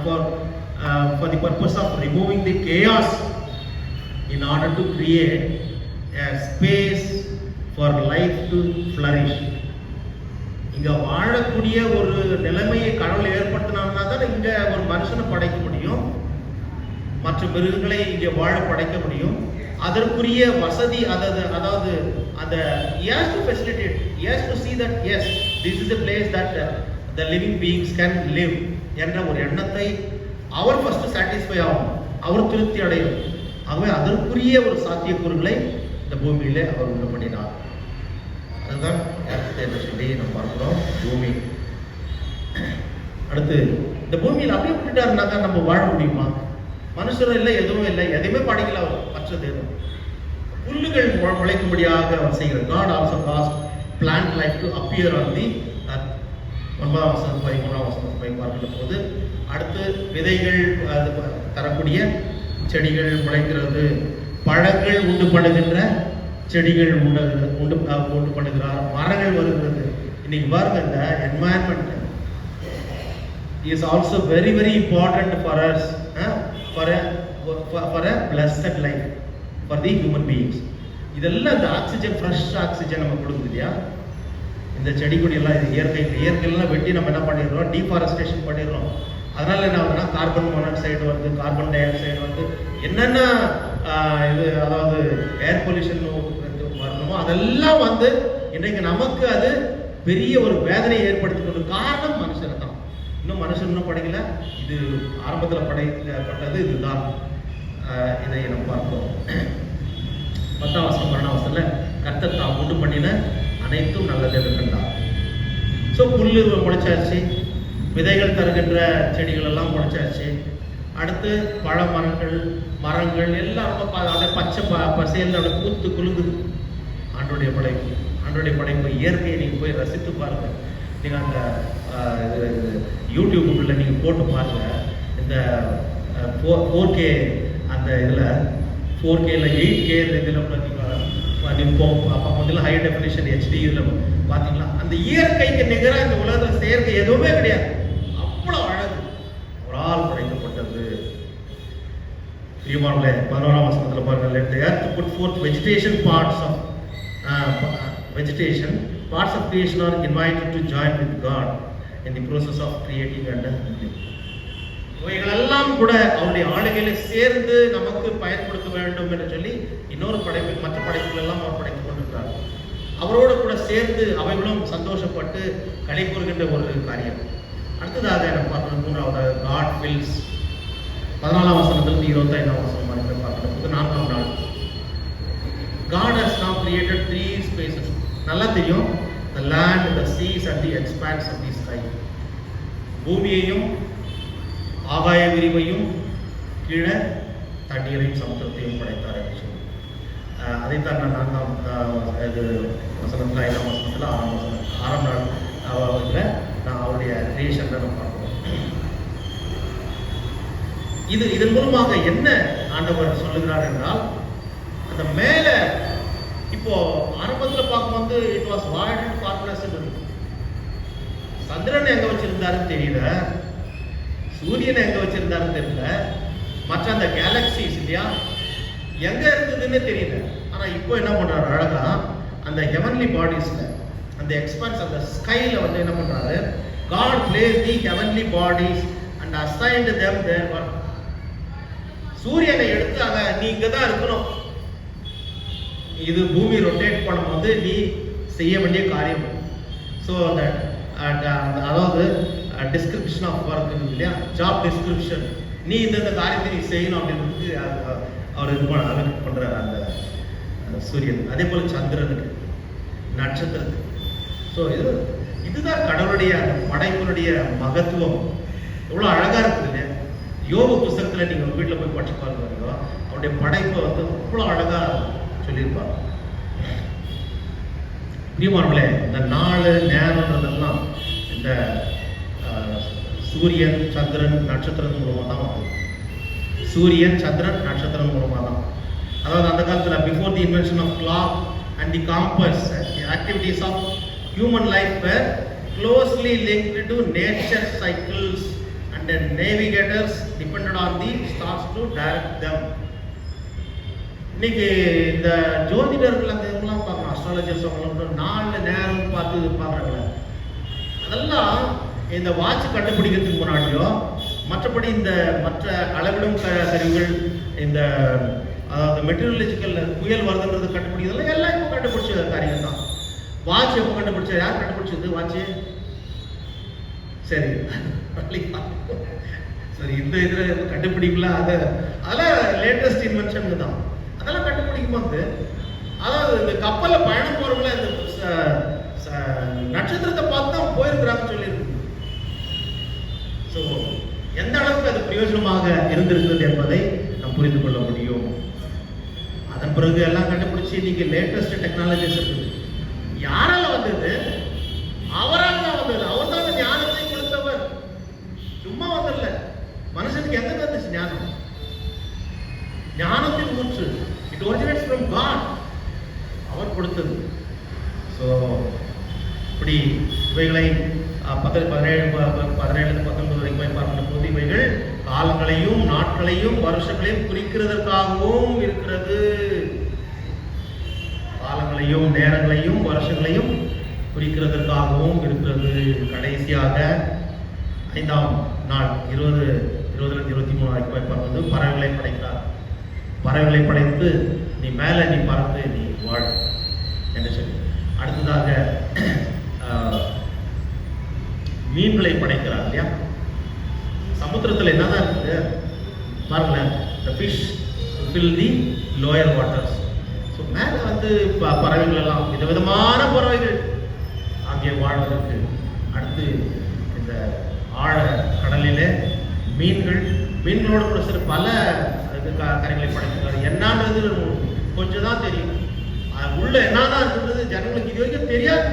Speaker 1: for the purpose of removing the chaos in order to create a space for life to flourish. இங்க வாழக்கூடிய ஒரு நிலைமையை கடவுள் ஏற்படுத்தினான்னா தான் இங்க ஒரு மனுஷனை படைக்க முடியும், மற்ற மிருகங்களை இங்கே வாழ படைக்க முடியும். அதற்குரிய வசதி அதாவது அந்த he has to facilitate, he has to see that yes, this is a place that the living beings can live என்ற ஒரு எண்ணத்தை அவர் ஃபர்ஸ்ட் சாட்டிஸ்ஃபை ஆகும், அவர் திருப்தி அடையும். ஆகவே அதற்குரிய ஒரு சாத்தியக்கூறுகளை இந்த பூமியிலே அவர் உண்டு பண்ணினார். அதுதான் என்று சொல்லி நம்ம பார்க்கிறோம். பூமி அடுத்து இந்த பூமியில் அப்படியே விட்டுட்டாருனாக்கா நம்ம வாழ முடியுமா? மனுஷரும் இல்லை, எதுவும் இல்லை, எதையுமே படிக்கல அவர். மற்றது புல்லுகள் முளைக்கும்படியாக அவர் செய்கிறார். God also caused plant life to appear on the earth. 9ஆம் வசனம் 13ஆம் வசனம் போய் பார்க்கிற போது அடுத்து விதைகள் தரக்கூடிய செடிகள் முளைக்கிறது, பழங்கள் உண்டு பண்ணுகின்ற செடிகள் உண்டு பண்ணுகிறார், மரங்கள் வருகிறது. இன்னைக்கு பாருங்க, இந்த environment is also very very important for us, for a blessed life for the human beings. இதெல்லாம் இந்த ஆக்சிஜன், ஃப்ரெஷ் ஆக்சிஜன் நம்ம கொடுக்குது இல்லையா? இந்த செடி கொடி எல்லாம் இது இயற்கையெல்லாம் வெட்டி நம்ம என்ன பண்ணிடுறோம், டீஃபாரஸ்டேஷன் பண்ணிடுறோம். அதனால என்ன ஆகுதுன்னா கார்பன் மோனாக்சைடு வருது, கார்பன் டை ஆக்சைடு வருது, என்னென்ன இது அதாவது ஏர் பொல்யூஷன் வரணுமோ அதெல்லாம் வந்து இன்றைக்கு நமக்கு அது பெரிய ஒரு வேதனையை ஏற்படுத்திக் காரணம் மனுஷன் தான். இன்னும் மனுஷன் இன்னும் படைக்கல, இது ஆரம்பத்தில் படைக்கப்பட்டது இதுதான். இதை நம்ம பார்ப்போம். 10ஆம் வசனம் 12ஆம் வசனத்துல கர்த்தர் தாம் உண்டு பண்ணின அனைத்தும் நல்லதே கண்டார். ஸோ புல்லு முளைச்சாச்சு, விதைகள் தருகின்ற செடிகள் எல்லாம் முளைச்சாச்சு. அடுத்து பழ மரங்கள் எல்லாம் ரொம்ப அதை பச்சை பசையில் அப்படி பூத்து குலுங்குது. ஆண்டோடைய படைப்பு இயற்கையை நீங்கள் போய் ரசித்து பாருங்க. நீங்கள் அந்த யூடியூபுக்குள்ள நீங்கள் போட்டு பாருங்க. இந்த 4K அந்த இதில் 4Kல 8K இதில் நிற்போம். அப்போ முதல்ல ஹை டெஃபினிஷன் HD இதில் பார்த்தீங்களா, அந்த இயற்கைக்கு நிகராக இந்த உலகத்தில் செயற்கை எதுவுமே கிடையாது. அவ்வளோ அழகு, ஒரு ஆள் படைக்கப்பட்டது. பிரியமானவர்களே, 11ஆம் வசனத்தில் பாருங்க, forth vegetation parts of vegetation, parts of creation are invited to join with God in the process of creating and healing. இவைகளெல்லாம் கூட அவருடைய ஆளுகையில சேர்ந்து நமக்கு பயன்படுத்த வேண்டும் என்று சொல்லி இன்னொரு படைப்பு, மற்ற படைப்புகள் எல்லாம் அவர் படைத்துக் கொண்டிருக்கிறார். அவரோடு கூட சேர்ந்து அவைகளும் சந்தோஷப்பட்டு களி கூறுகின்ற ஒரு காரியம். அடுத்ததாக நம்ம பார்க்கணும், மூன்றாவது காட் வில்ஸ். 14ஆம் வசனத்திலிருந்து 25ஆம் வசனம் வரைக்கும் பார்க்கணும். 4ஆம் நாள் God has now created 3 spaces. நல்லா தெரியும், the land, the seas and the expanse of the sky. பூமியையும் ஆகாய விரிவையும் கீழே தண்ணீரையும் சமுத்திரத்தையும் படைத்தார் என்று சொல்லி அதைத்தான் நான் 4ஆம் வசனத்தில் 5ஆம் வசனத்தில் 6ஆம் நாள் நான் அவருடைய கிரியேஷன் நம்ம பார்க்கிறோம். இதன் மூலமாக என்ன ஆண்டவர் சொல்லுகிறார் என்றால், அந்த மேல இப்போ ஆரம்பத்தில் பார்க்கும்போது it was void and formless. சந்திரன் எங்க வச்சிருந்தாருன்னு தெரியல, சூரியனை எங்க வச்சிருந்தாருன்னு தெரியல, மற்ற அந்த கேலக்சிஸ் இல்லையா எங்க இருந்ததுன்னு தெரியல. ஆனா இப்போ என்ன பண்றாரு, அழகா அந்த ஹெவன்லி பாடிஸ்ல, அந்த எக்ஸ்பான்ஸ், அந்த ஸ்கைல வந்து என்ன பண்றாரு, God placed the heavenly bodies and assigned them their work. சூரியனை எடுத்து அங்க நீ இங்க தான் இருக்கணும், இது பூமி ரொட்டேட் பண்ணும்போது நீ செய்ய வேண்டிய காரியம். ஸோ அதாவது டிஸ்கிரிப்ஷன் ஆஃப் ஒர்க் இருக்கு இல்லையா, ஜாப் டிஸ்கிரிப்ஷன், நீ இந்த காரியத்தை நீ செய்யணும் அப்படின்றது அவர் இது பண்றாரு அந்த சூரியன். அதே போல சந்திரனுக்கு, நட்சத்திரத்துக்கு. ஸோ இதுதான் கடவுளுடைய அந்த படைப்பினுடைய மகத்துவம். எவ்வளோ அழகா இருக்குது இல்லையா. யோபு புஸ்தகத்தில் நீங்க உங்க வீட்டில் போய் படிச்சு பாருங்க, அவருடைய படைப்பை வந்து அவ்வளோ அழகா சொல்லியிருப்பாங்க. பிரியமானவர்களே, இந்த நாலு நேரம்ன்றதெல்லாம் இந்த சூரியன், சந்திரன், நட்சத்திரம் மூலமாக தான் வருது. சூரியன், சந்திரன், நட்சத்திரம் மூலமாக தான். அதாவது அந்த காலத்தில் before the invention of clock and the compass, the activities of human life were closely linked to nature cycles and the navigators depended on the stars to direct them. இன்னைக்கு இந்த ஜோதிடர்கள் அந்த இதெல்லாம் பார்க்கணும், அஸ்ட்ராலஜர்ஸ் அவங்களோட 4 நேரம் பார்த்து பார்க்குறாங்களே, அதெல்லாம் இந்த வாட்ச் கண்டுபிடிக்கிறதுக்கு முன்னாடியோ மற்றபடி இந்த மற்ற அளவிடும் கருவிகள், இந்த அதாவது மெட்டீரியலிஜிக்கல் புயல் வருதுன்றது கண்டுபிடிக்கிறதுல எல்லாம் இப்போ கண்டுபிடிச்ச காரியம் தான். வாட்ச் எப்போ கண்டுபிடிச்சது, யார் கண்டுபிடிச்சது வாட்ச்? சரி சரி, இந்த இதில் கண்டுபிடிக்கலாம், அதெல்லாம் லேட்டஸ்ட் இன்வென்ஷன் தான். அதெல்லாம் கண்டுபிடிக்கும் போது, அதாவது இந்த கப்பலில் பயணம் போறவங்கள இந்த நட்சத்திரத்தை பார்த்து தான் போயிருக்கிறாங்கன்னு சொல்லியிருக்கு. ஸோ எந்த அளவுக்கு அது பிரயோஜனமாக இருந்திருக்கிறது என்பதை நாம் புரிந்து கொள்ள முடியும். அதன் பிறகு எல்லாம் கண்டுபிடிச்சி இன்னைக்கு லேட்டஸ்ட் டெக்னாலஜிஸ் இருக்குது. யாரால வந்தது? அவரால் தான் வந்தது. அவர் தான் அந்த ஞானத்தை கொடுத்தவர், சும்மா வந்ததில்ல. மனுஷனுக்கு எங்க வந்துச்சு ஞானம்? ஞானத்தின் ஊற்று. இட் ஒரிஜினேட்ஸ் ஃப்ரம் காட், அவர் கொடுத்தது. ஸோ இப்படி இவைகளை 17-19 வரைக்கும் பார்க்கின்ற போது இவைகள் காலங்களையும் நாட்களையும் வருஷங்களையும் குறிக்கிறதற்காகவும் இருக்கிறது. காலங்களையும் நேரங்களையும் வருஷங்களையும் குறிக்கிறதற்காகவும் இருக்கிறது. கடைசியாக 5ஆம் நாள் 20-23 வரைக்கும் பார்ப்பது பறவைகளை படைத்தார். பறவைகளை படைத்து நீ மேலே நீ பறந்து நீ வாழ் என்று சொல்லி, அடுத்ததாக மீன்களை படைக்கிறார் இல்லையா. சமுத்திரத்தில் என்னதான் இருக்குது பாருங்களேன், the fish fill the lower waters. So மேலே வந்து பறவைகள் எல்லாம் விதவிதமான பறவைகள் அங்கே வாழ்வதற்கு. அடுத்து இந்த ஆழ கடலிலே மீன்களோடு கூட சில பல கரைகளை படைக்கிறார். என்னன்றது கொஞ்சம் தான் தெரியும், உள்ள என்னதான் இருந்தது ஜனங்களுக்கு இது வரைக்கும் தெரியாது.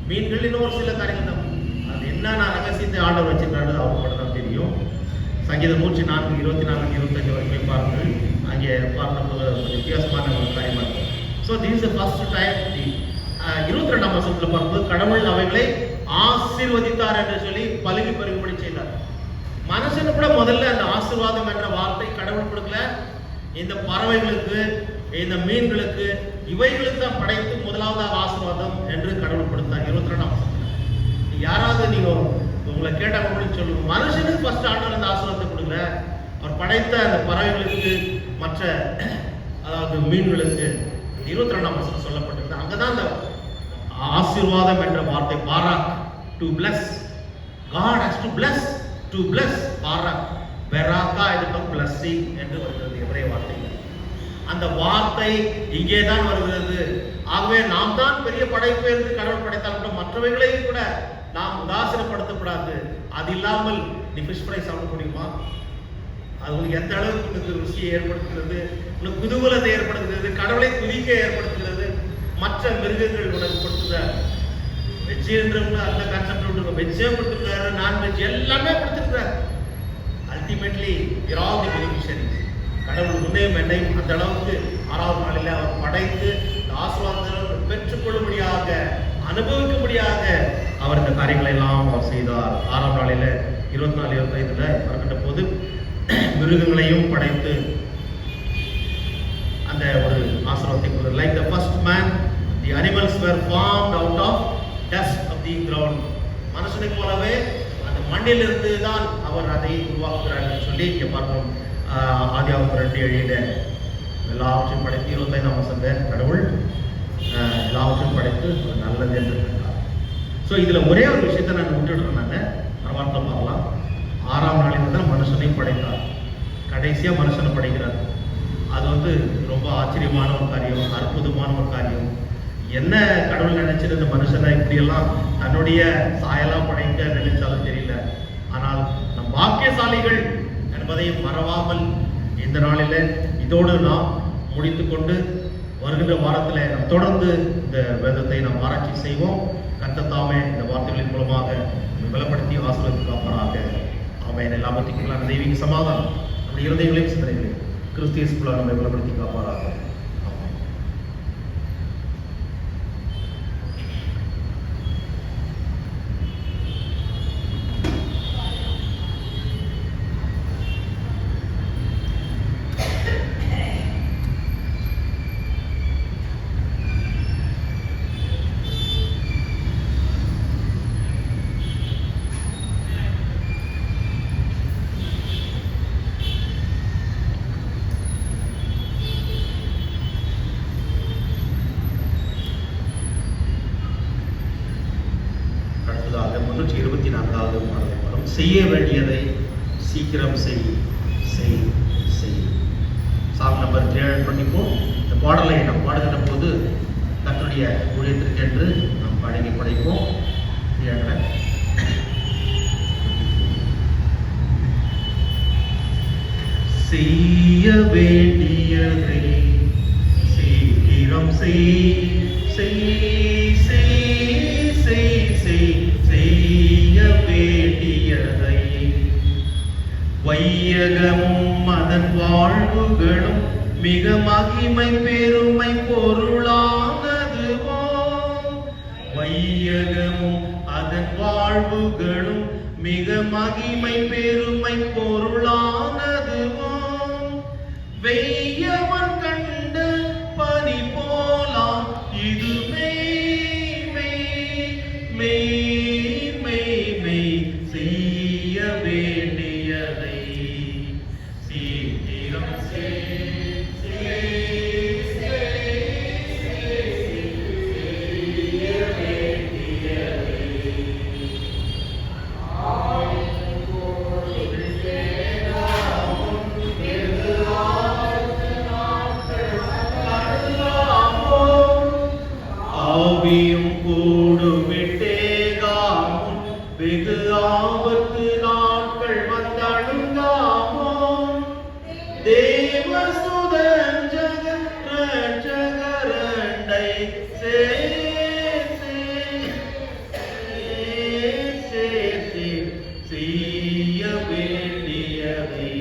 Speaker 1: மீன்கள் இன்னொரு சில காரியங்கள் தான், அது என்னென்ன ரகசியத்தை ஆண்டவர் வச்சிருக்காரு அவங்க மட்டும் தான் தெரியும். சங்கீதம் 104-24-25 வரைக்கும் பாருங்கள், அங்கே பார்க்கும்போது கொஞ்சம் வித்தியாசமான ஒரு காரியமாக இருக்கும். So this is the first time. 22ஆம் வசனத்தில் பார்க்கும்போது கடவுள் அவைகளை ஆசீர்வதித்தார் என்று சொல்லி பலுகி பெருகும்படி செய்தார். மனுஷனு கூட முதல்ல அந்த ஆசீர்வாதம் என்ற வார்த்தை கடவுள் கொடுக்கல. இந்த பறவைகளுக்கு இந்த மீன்களுக்கு இவைகளுக்கு தான் படைத்து முதலாவதாக ஆசீர்வாதம் என்று கடவுள் கொடுத்தார். 22ஆம் வசனத்துல யாராவது நீங்க உங்களை கேட்டாங்க சொல்லுங்க, மனுஷனுக்கு ஃபர்ஸ்ட் ஆண்டவர் அந்த ஆசீர்வாதத்தை கொடுக்குற, அவர் படைத்த அந்த பறவைகளுக்கு மற்ற அதாவது மீன்களுக்கு 22ஆம் வசனம் சொல்லப்பட்டிருக்கு. அங்கதான் அந்த ஆசீர்வாதம் என்ற வார்த்தை பாராக், to bless. God has to bless, to bless, பாராக், பெராக்கா இதுக்கு blessing என்று வருகிறது எபிரேய வார்த்தையில். அந்த வார்த்தை இங்கே தான் வருகிறது. ஆகவே நாம் தான் பெரிய படைப்பு என்று கடவுள் படைத்தால் கூட மற்றவைகளையும் கூட நாம் உதாசீனப்படுத்தக்கூடாது. அது இல்லாமல் நீ ஃபிஷ் ஃப்ரை சாப்பிட முடியுமா? அது உங்களுக்கு எந்த அளவுக்கு உங்களுக்கு ருசியை ஏற்படுத்துகிறது, உங்களுக்கு குதூகலத்தை ஏற்படுத்துகிறது, கடவுளை துதிக்க ஏற்படுத்துகிறது. மற்ற மிருகங்கள் உனக்கு கொடுத்துற வெஜ் என்றவங்க அந்த கான்செப்ட் விட்டுருங்க, வெஜ்ஜே கொடுத்துருக்காரு, நான்வெஜ் எல்லாமே கொடுத்துருக்காரு. Ultimately you're all the beneficiaries. கடவுள் உன்னையும் என்னையும் அந்த அளவுக்கு 6ஆவது நாளில் அவர் படைத்து ஆசீர்வாதங்கள் பெற்றுக்கொள்ளும்படியாக அனுபவிக்கும்படியாக அவர் இந்த காரியங்களை எல்லாம் அவர் செய்தார். 6ஆம் நாளில் 24-25 வரப்பட்ட போது மிருகங்களையும் படைத்து அந்த ஒரு ஆசீர்வாதத்தை கொடுத்தார். Like the first man the animals were formed out of dust of the ground. மனுஷனை போலவே அந்த மண்ணிலிருந்து தான் அவர் அதை உருவாக்குகிறார் என்று சொல்லி இங்கே பார்க்கிறோம். ஆதியாகமம் 2:7 எல்லாவற்றையும் படைத்து 25ஆம் வசனத்தில் கடவுள் எல்லாவற்றையும் படைத்து நல்லது என்று சொன்னார். ஸோ இதில் ஒரே ஒரு விஷயத்தை நான் விட்டுடுறேன். நாங்கள் வார்த்தை பார்க்கலாம். 6ஆம் நாளில் தான் மனுஷனையும் படைத்தார். கடைசியாக மனுஷனை படைக்கிறார். அது ரொம்ப ஆச்சரியமான ஒரு காரியம், அற்புதமான ஒரு காரியம். என்ன கடவுள் நினைச்சிருந்த மனுஷனை இப்படியெல்லாம் தன்னுடைய சாயலாம் படைக்க நினைச்சாலும் தெரியல. ஆனால் நம் பாக்கியசாலிகள் என்பதை மறவாமல் இந்த நாளில் இதோடு நாம் முடித்துக்கொண்டு வருகின்ற வாரத்தில் நாம் தொடர்ந்து இந்த வேதத்தை நாம் ஆராய்ச்சி செய்வோம். கர்த்தர் தாமே இந்த வார்த்தைகளின் மூலமாக பலப்படுத்தி ஆசீர்வதித்து காப்பாராக. ஆமென். எல்லாவற்றுக்கும் தெய்வீக சமாதானம் நம்முடைய இருதயங்களையும் சிந்தனைகளையும் கிறிஸ்து இயேசுக்குள்ளாக நம்மை பலப்படுத்தி காப்பாராக. செய்ய வேண்டியதை சீக்கிரம் செய் செய் செய். Song number 324. இந்த பாடலை நாம் பாடுகின்ற போது கர்த்தருடைய ஊழியத்திற்கென்று நாம் பாடி படைப்போம். செய்ய வேண்டியதை சீக்கிரம் செய் செய் செய் செய் செய் செய்ய வேண்டியதை. வையகமும் அதன் வாழ்வுகளும் மிக மகிமை பெருமை பொருளானதுவோ. வையகமும் அதன் வாழ்வுகளும் மிக மகிமை பெருமை பொருளானதுவோ. வெய்யவன் கண்ட பனி போலாம் இது மெய் மெய் மெய் மெய் மெய். செய்ய வேண்டியதை சீக்கிரம் செய்ய வேண்டியதை. ஆவியும் கூடுவிட்டேகாமும் வெகு ஆபத்து நாட்கள் வந்தழுங்காமோ. தேவசுதன் ஜகரண்டை செய்ய வேண்டியதை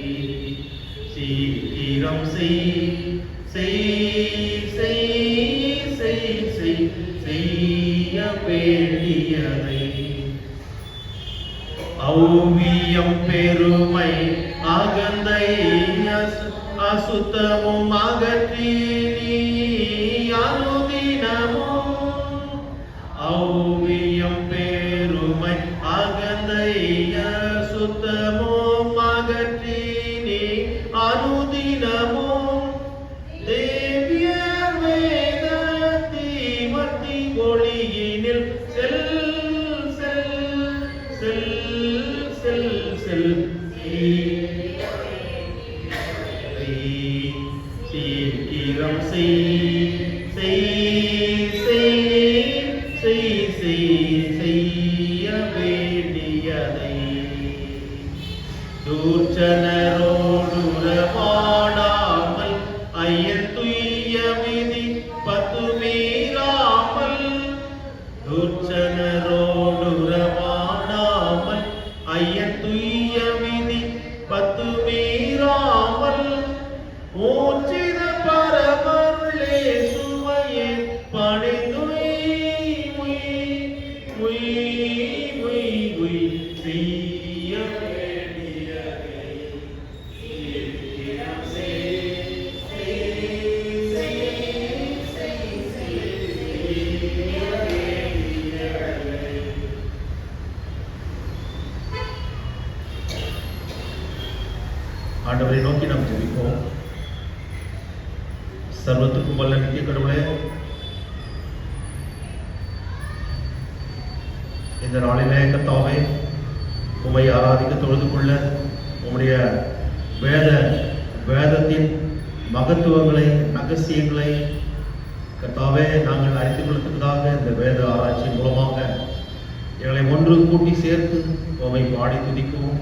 Speaker 1: சீக்கிரம் செய் செய் செய் செய் செய் செய்ய வேண்டியதை. ஔவியம் பெருமை அகந்தை அசுத்தமும் அகற்றி செய்ய வேண்டியதை தூர்ச்சனரோடுறவாடாமல் ஐயன் துய்ய விதி பத்து மீறாமல் தூர்ச்சனரோடுறவாடாமல் ஐயன் துய்ய விதி பத்து மீறாமல் மூச்சித பரமருளே சுவையே பணிந்துய் செய்ய வேண்டியதை ஆண்டவரை நோக்கி நாம் ஜெபிப்போம். சர்வத்துக்கும் வல்ல நித்திய கடவுளே, இந்த நாளிலே கர்த்தாவே உம்மை ஆராதிக்க தொழுது கொள்ள உம்முடைய வேதத்தின் மகத்துவங்களை ரகசியங்களை கர்த்தாவே நாங்கள் அறிந்து கொள்வதற்காக இந்த வேத ஆராய்ச்சி மூலமாக எங்களை ஒன்று கூட்டி சேர்த்து உம்மை பாடி துதிக்கவும்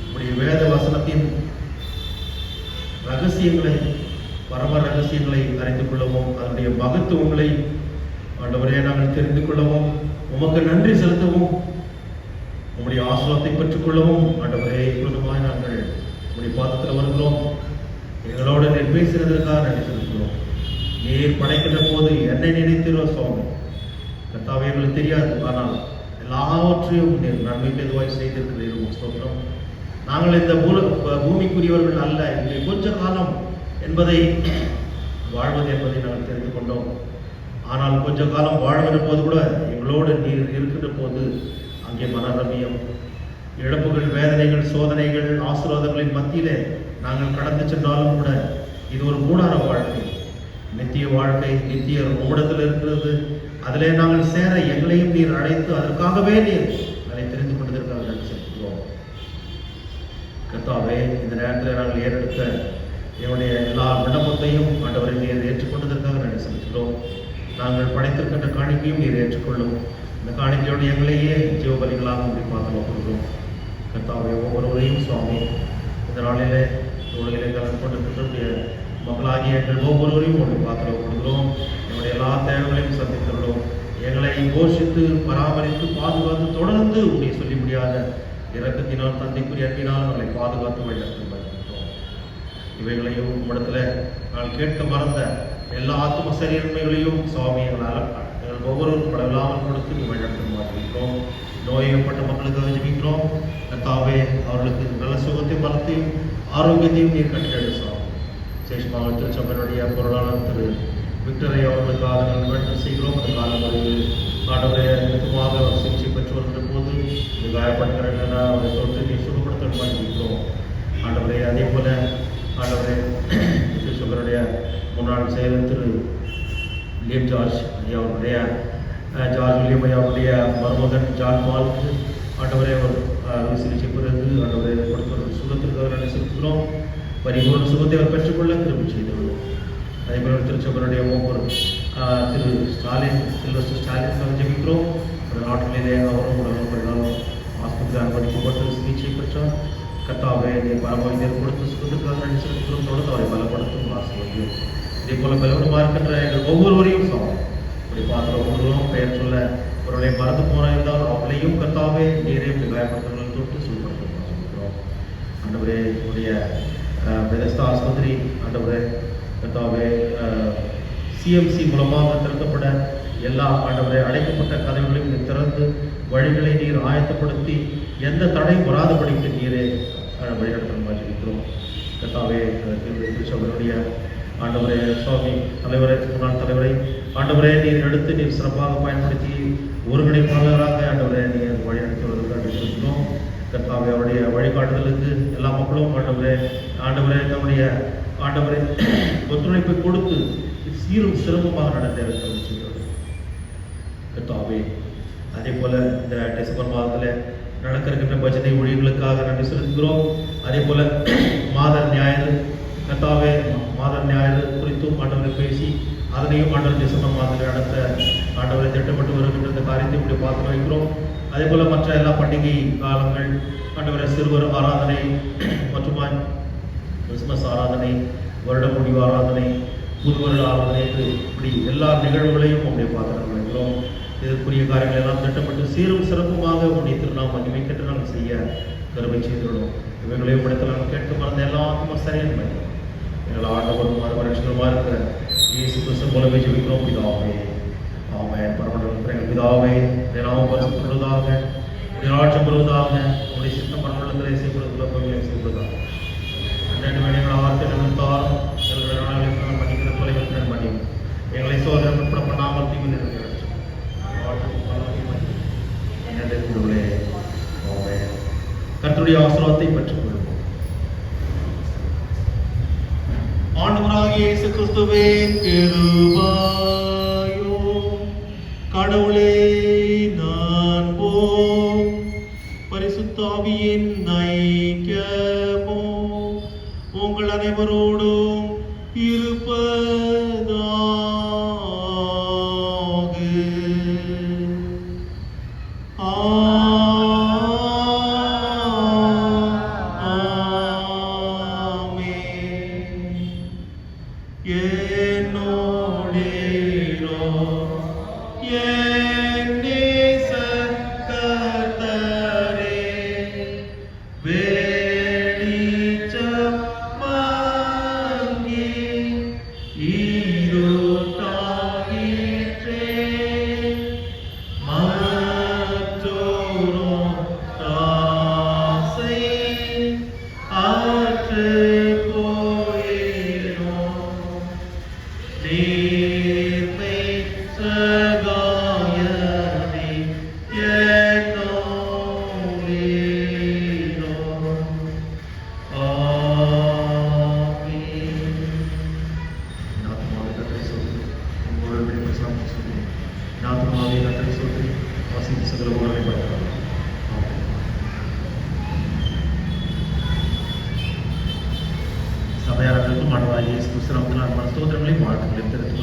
Speaker 1: உம்முடைய வேத வசனத்தின் ரகசியங்களை பரம ரகசியங்களை அறிந்து கொள்ளவும் அதனுடைய மகத்துவங்களை ஆண்டவரே நாங்கள் தெரிந்து கொள்ளவும் உமக்கு நன்றி செலுத்தவும் உம்முடைய ஆசீர்வாதத்தை பெற்றுக்கொள்ளவும் ஆண்டவரே இப்பொழுதுமாய் நாங்கள் உம்முடைய பாதத்தில் வருகிறோம். எங்களோடு நீர் பேசினதற்காக நன்றி செலுத்துகிறோம். நீர் படைக்கின்ற போது என்னை நினைத்திருவோம் சுவாமி. கர்த்தாவே எங்களுக்கு தெரியாது, ஆனால் எல்லாவற்றையும் நீர் நன்மைக்கு எதுவாய் செய்திருக்கிறீர்கள். ஸ்தோத்திரம். நாங்கள் இந்த பூமிக்குரியவர்கள் அல்ல, இங்கே கொஞ்ச காலம் என்பதை வாழ்வது என்பதை நாங்கள் தெரிந்து கொண்டோம். ஆனால் கொஞ்ச காலம் வாழ்கிற போது கூட எங்களோடு நீர் இருக்கின்ற போது அங்கே மனரமியம், இழப்புகள், வேதனைகள், சோதனைகள், ஆசீர்வாதங்களின் மத்தியிலே நாங்கள் கடந்து சென்றாலும் கூட இது ஒரு கூடார வாழ்க்கை, நித்திய வாழ்க்கை, நித்திய உம்மிடத்தில் இருக்கிறது. அதிலே நாங்கள் சேர எங்களையும் நீர் அழைத்து அதற்காகவே நீர் அதை தெரிந்து கொண்டதற்காக நன்றி செலுத்துகிறோம். கர்த்தாவே இந்த நேரத்தில் நாங்கள் ஏறெடுத்த என்னுடைய எல்லா விண்ணப்பத்தையும் ஆண்டவரை நீர் ஏற்றுக்கொண்டதற்காக நன்றி செலுத்துகிறோம். நாங்கள் படைத்திருக்கின்ற காணிக்கையும் நீர் ஏற்றுக்கொள்ளும். இந்த காணிக்கையோடு எங்களையே ஜீவபலிகளாக பார்த்து கொடுக்கிறோம். கர்த்தாவே ஒவ்வொருவரையும் சுவாமி இந்த நாளிலே உலகிலே கலந்து கொண்டிருக்கிற மக்களாகிய எங்கள் ஒவ்வொருவரையும் உங்களுடைய பாத்திரம் கொடுக்கிறோம். எங்களுடைய எல்லா தேவைகளையும் சந்தித்துள்ளோம். எங்களை போஷித்து பராமரித்து பாதுகாத்து தொடர்ந்து உங்களை சொல்லி முடியாத இரக்கத்தினால் தந்தைக்குரிய அன்பினால் எங்களை பாதுகாத்து வழிநடத்தும். இவைகளையும் உம்மிடத்தில் நான் கேட்க மறந்த எல்லா ஆத்ம சரீரங்களையும் சுவாமி எங்கள் ஒவ்வொருவரும் படவில்லாமல் கொடுத்து நீ வழிநடத்தும் மாற்றிருக்கிறோம். நோய்ப்பட்ட மக்களுக்காக ஜெபிக்கிறோம். கர்த்தாவே அவர்களுக்கு நல்ல சுகத்தையும் பலத்தையும் ஆரோக்கியத்தையும் நீர் கட்டிட சுவாமி. சேஷமாக திருச்சபையினுடைய பொருளாளர் திரு விக்டரை அவர்களுக்காக நாங்கள் வேண்டம் செய்கிறோம். அந்த காலங்களில் ஆண்டவரை நெருக்கமாக சிகிச்சை பெற்று வருகிற போது இது காயப்படுகிற அவரை தொற்று நீர் சுகப்படுத்த மாற்றிருக்கிறோம். ஆண்டவரை அதே போல ஆண்டவரே திருச்சபையினுடைய முன்னாள் செயலர் திரு வில்லியம் ஜார்ஜ் அவருடைய வில்லியம் அவருடைய மருமகன் ஜான் பாலுக்கு ஆண்டவரே அவர் சிகிச்சை பிறகு ஆண்டவரை கொடுத்த சுகத்திற்காக நாங்கள் செலுத்துகிறோம். பரிபூர்ண சுகத்தை அவர் பெற்றுக்கொள்ள திரும்பி செய்துள்ளோம். அதே போல திருச்சபையினுடைய ஒவ்வொரு திரு சில்வஸ்டர் ஸ்டாலின் ஜெபிக்கிறோம். ஒரு நாட்டிலே அவரும் உடலும் ஆஸ்பத்திரி அனுமதிக்கப்பட்டு சிகிச்சை பெற்றார். கர்த்தாவே நீர் பரமவைத்தியர் கொடுத்து சுகத்திற்காக நன்றி செலுத்துகிறோம். தொடர்ந்து அவரை பலப்படுத்தும் ஆசீர்வதியும். இதே போல பலவீனமாக இருக்கின்ற எங்கள் ஒவ்வொருவரையும் சாமி இப்படி பார்த்துற ஒவ்வொருவரும் பெயர் சொல்ல அவருடைய மறந்து போன இருந்தால் அவர்களையும் கர்த்தாவே நீரே இப்படி காயப்படுத்தவர்கள் தொட்டு சுகப்படுத்தும் ஆசீர்வதிக்கிறோம். ஆண்டவரே உடைய பெதஸ்தா ஆஸ்பத்திரி ஆண்டவரே கர்த்தாவே சிஎம்சி மூலமாக திறக்கப்பட எல்லா ஆண்டவரை அடைக்கப்பட்ட கதவுகளையும் நீர் திறந்து வழிகளை நீர் ஆயத்தப்படுத்தி எந்த தடையும் வராதபடிக்கு நீரே வழிநடத்தல் மாற்றிருக்கிறோம். கர்த்தாவே திருச்சபையினுடைய ஆண்டவரே சுவாமி தலைவரை முன்னாள் தலைவரை ஆண்டவரே நீர் எடுத்து நீர் சிறப்பாக பயன்படுத்தி ஒருங்கிணைப்பாளராக ஆண்டவரை நீர் வழிநடத்தி வருவதற்கு இருக்கிறோம். கர்த்தாவே அவருடைய வழிகாட்டுதலுக்கு எல்லா மக்களும் ஆண்டவரே தன்னுடைய ஆண்டவரை ஒத்துழைப்பை கொடுத்து சீரும் சிறப்புமாக நடத்த இருக்கிறது. கர்த்தாவே அதே போல இந்த டிசம்பர் மாதத்தில் நடக்க இருக்கின்ற பஜனை ஊழியர்களுக்காக நன்றி செலுத்துகிறோம். அதே போல மாதர் ஞாயிறு கர்த்தாவே மாதர் ஞாயிறு குறித்தும் ஆண்டவரை பேசி அதனையும் ஆண்டவர் டிசம்பர் மாதத்தில் நடத்த ஆண்டவரை திட்டமிட்டு வருகின்ற இந்த காரியத்தை இப்படி பார்த்து வைக்கிறோம். அதே போல மற்ற எல்லா பண்டிகை காலங்கள் ஆண்டவரை சிறுவர் ஆராதனை மற்றும் கிறிஸ்துமஸ் ஆராதனை, வருட முடிவு ஆராதனை, புது வருட ஆராதனை, இப்படி எல்லா நிகழ்வுகளையும் உங்களுடைய பார்த்து வைக்கிறோம். இதற்குரிய காரியங்கள் எல்லாம் திட்டமிட்டு சீரும் சிறப்புமாக உங்களுடைய திருநாம மகிமைக்கென்று நாங்கள் செய்ய கருவை செய்துள்ளோம். இவைகளை உங்களிடத்தில் நாங்கள் கேட்க மறந்த எல்லாத்தையும் சரியான மாதிரி எங்கள் ஆண்டவரும் மறுபரிசுமா இருக்கிற இயேசு கிறிஸ்து மூலமே ஜெபிக்கிறோம் பிதாவே. ஆமென். பரமண்டலத்தில் எங்கள் பிதாவே, உடைய நாமம் பரிசுத்தப்படுவதாக, உடைய ஆட்சி வருவதாக, உடைய சித்தம் பரமண்டலத்திலே செய்யப்படுவதாக செய்யப்படுவதாக. ரெண்டு வேலைகள் ஆவார்த்தை நிறுத்தாரும் எங்களுடைய நாளைக்கு பண்ணிக்கிற தொலைவத்தினர் பண்ணி எங்களை சோதனை உட்பட பண்ணாமல் தீங்கு நிறுத்தி கர்த்தருடைய ஆசீர்வாதத்தை பெற்றுக் கொள்வோம். ஆண்டவராகிய இயேசு கிறிஸ்துவே கிருபையும் கடவுளே அன்பும் பரிசுத்த ஆவியின் ஐக்கியமும் உங்கள் அனைவரோடும் இருப்பதாக. சபையாளர்களுக்கும் ஆண்டவராகிய இயேசு கிறிஸ்து நாமத்தினால் ஸ்தோத்திரங்களையும் வாழ்த்துக்களையும் தெரிவித்துக்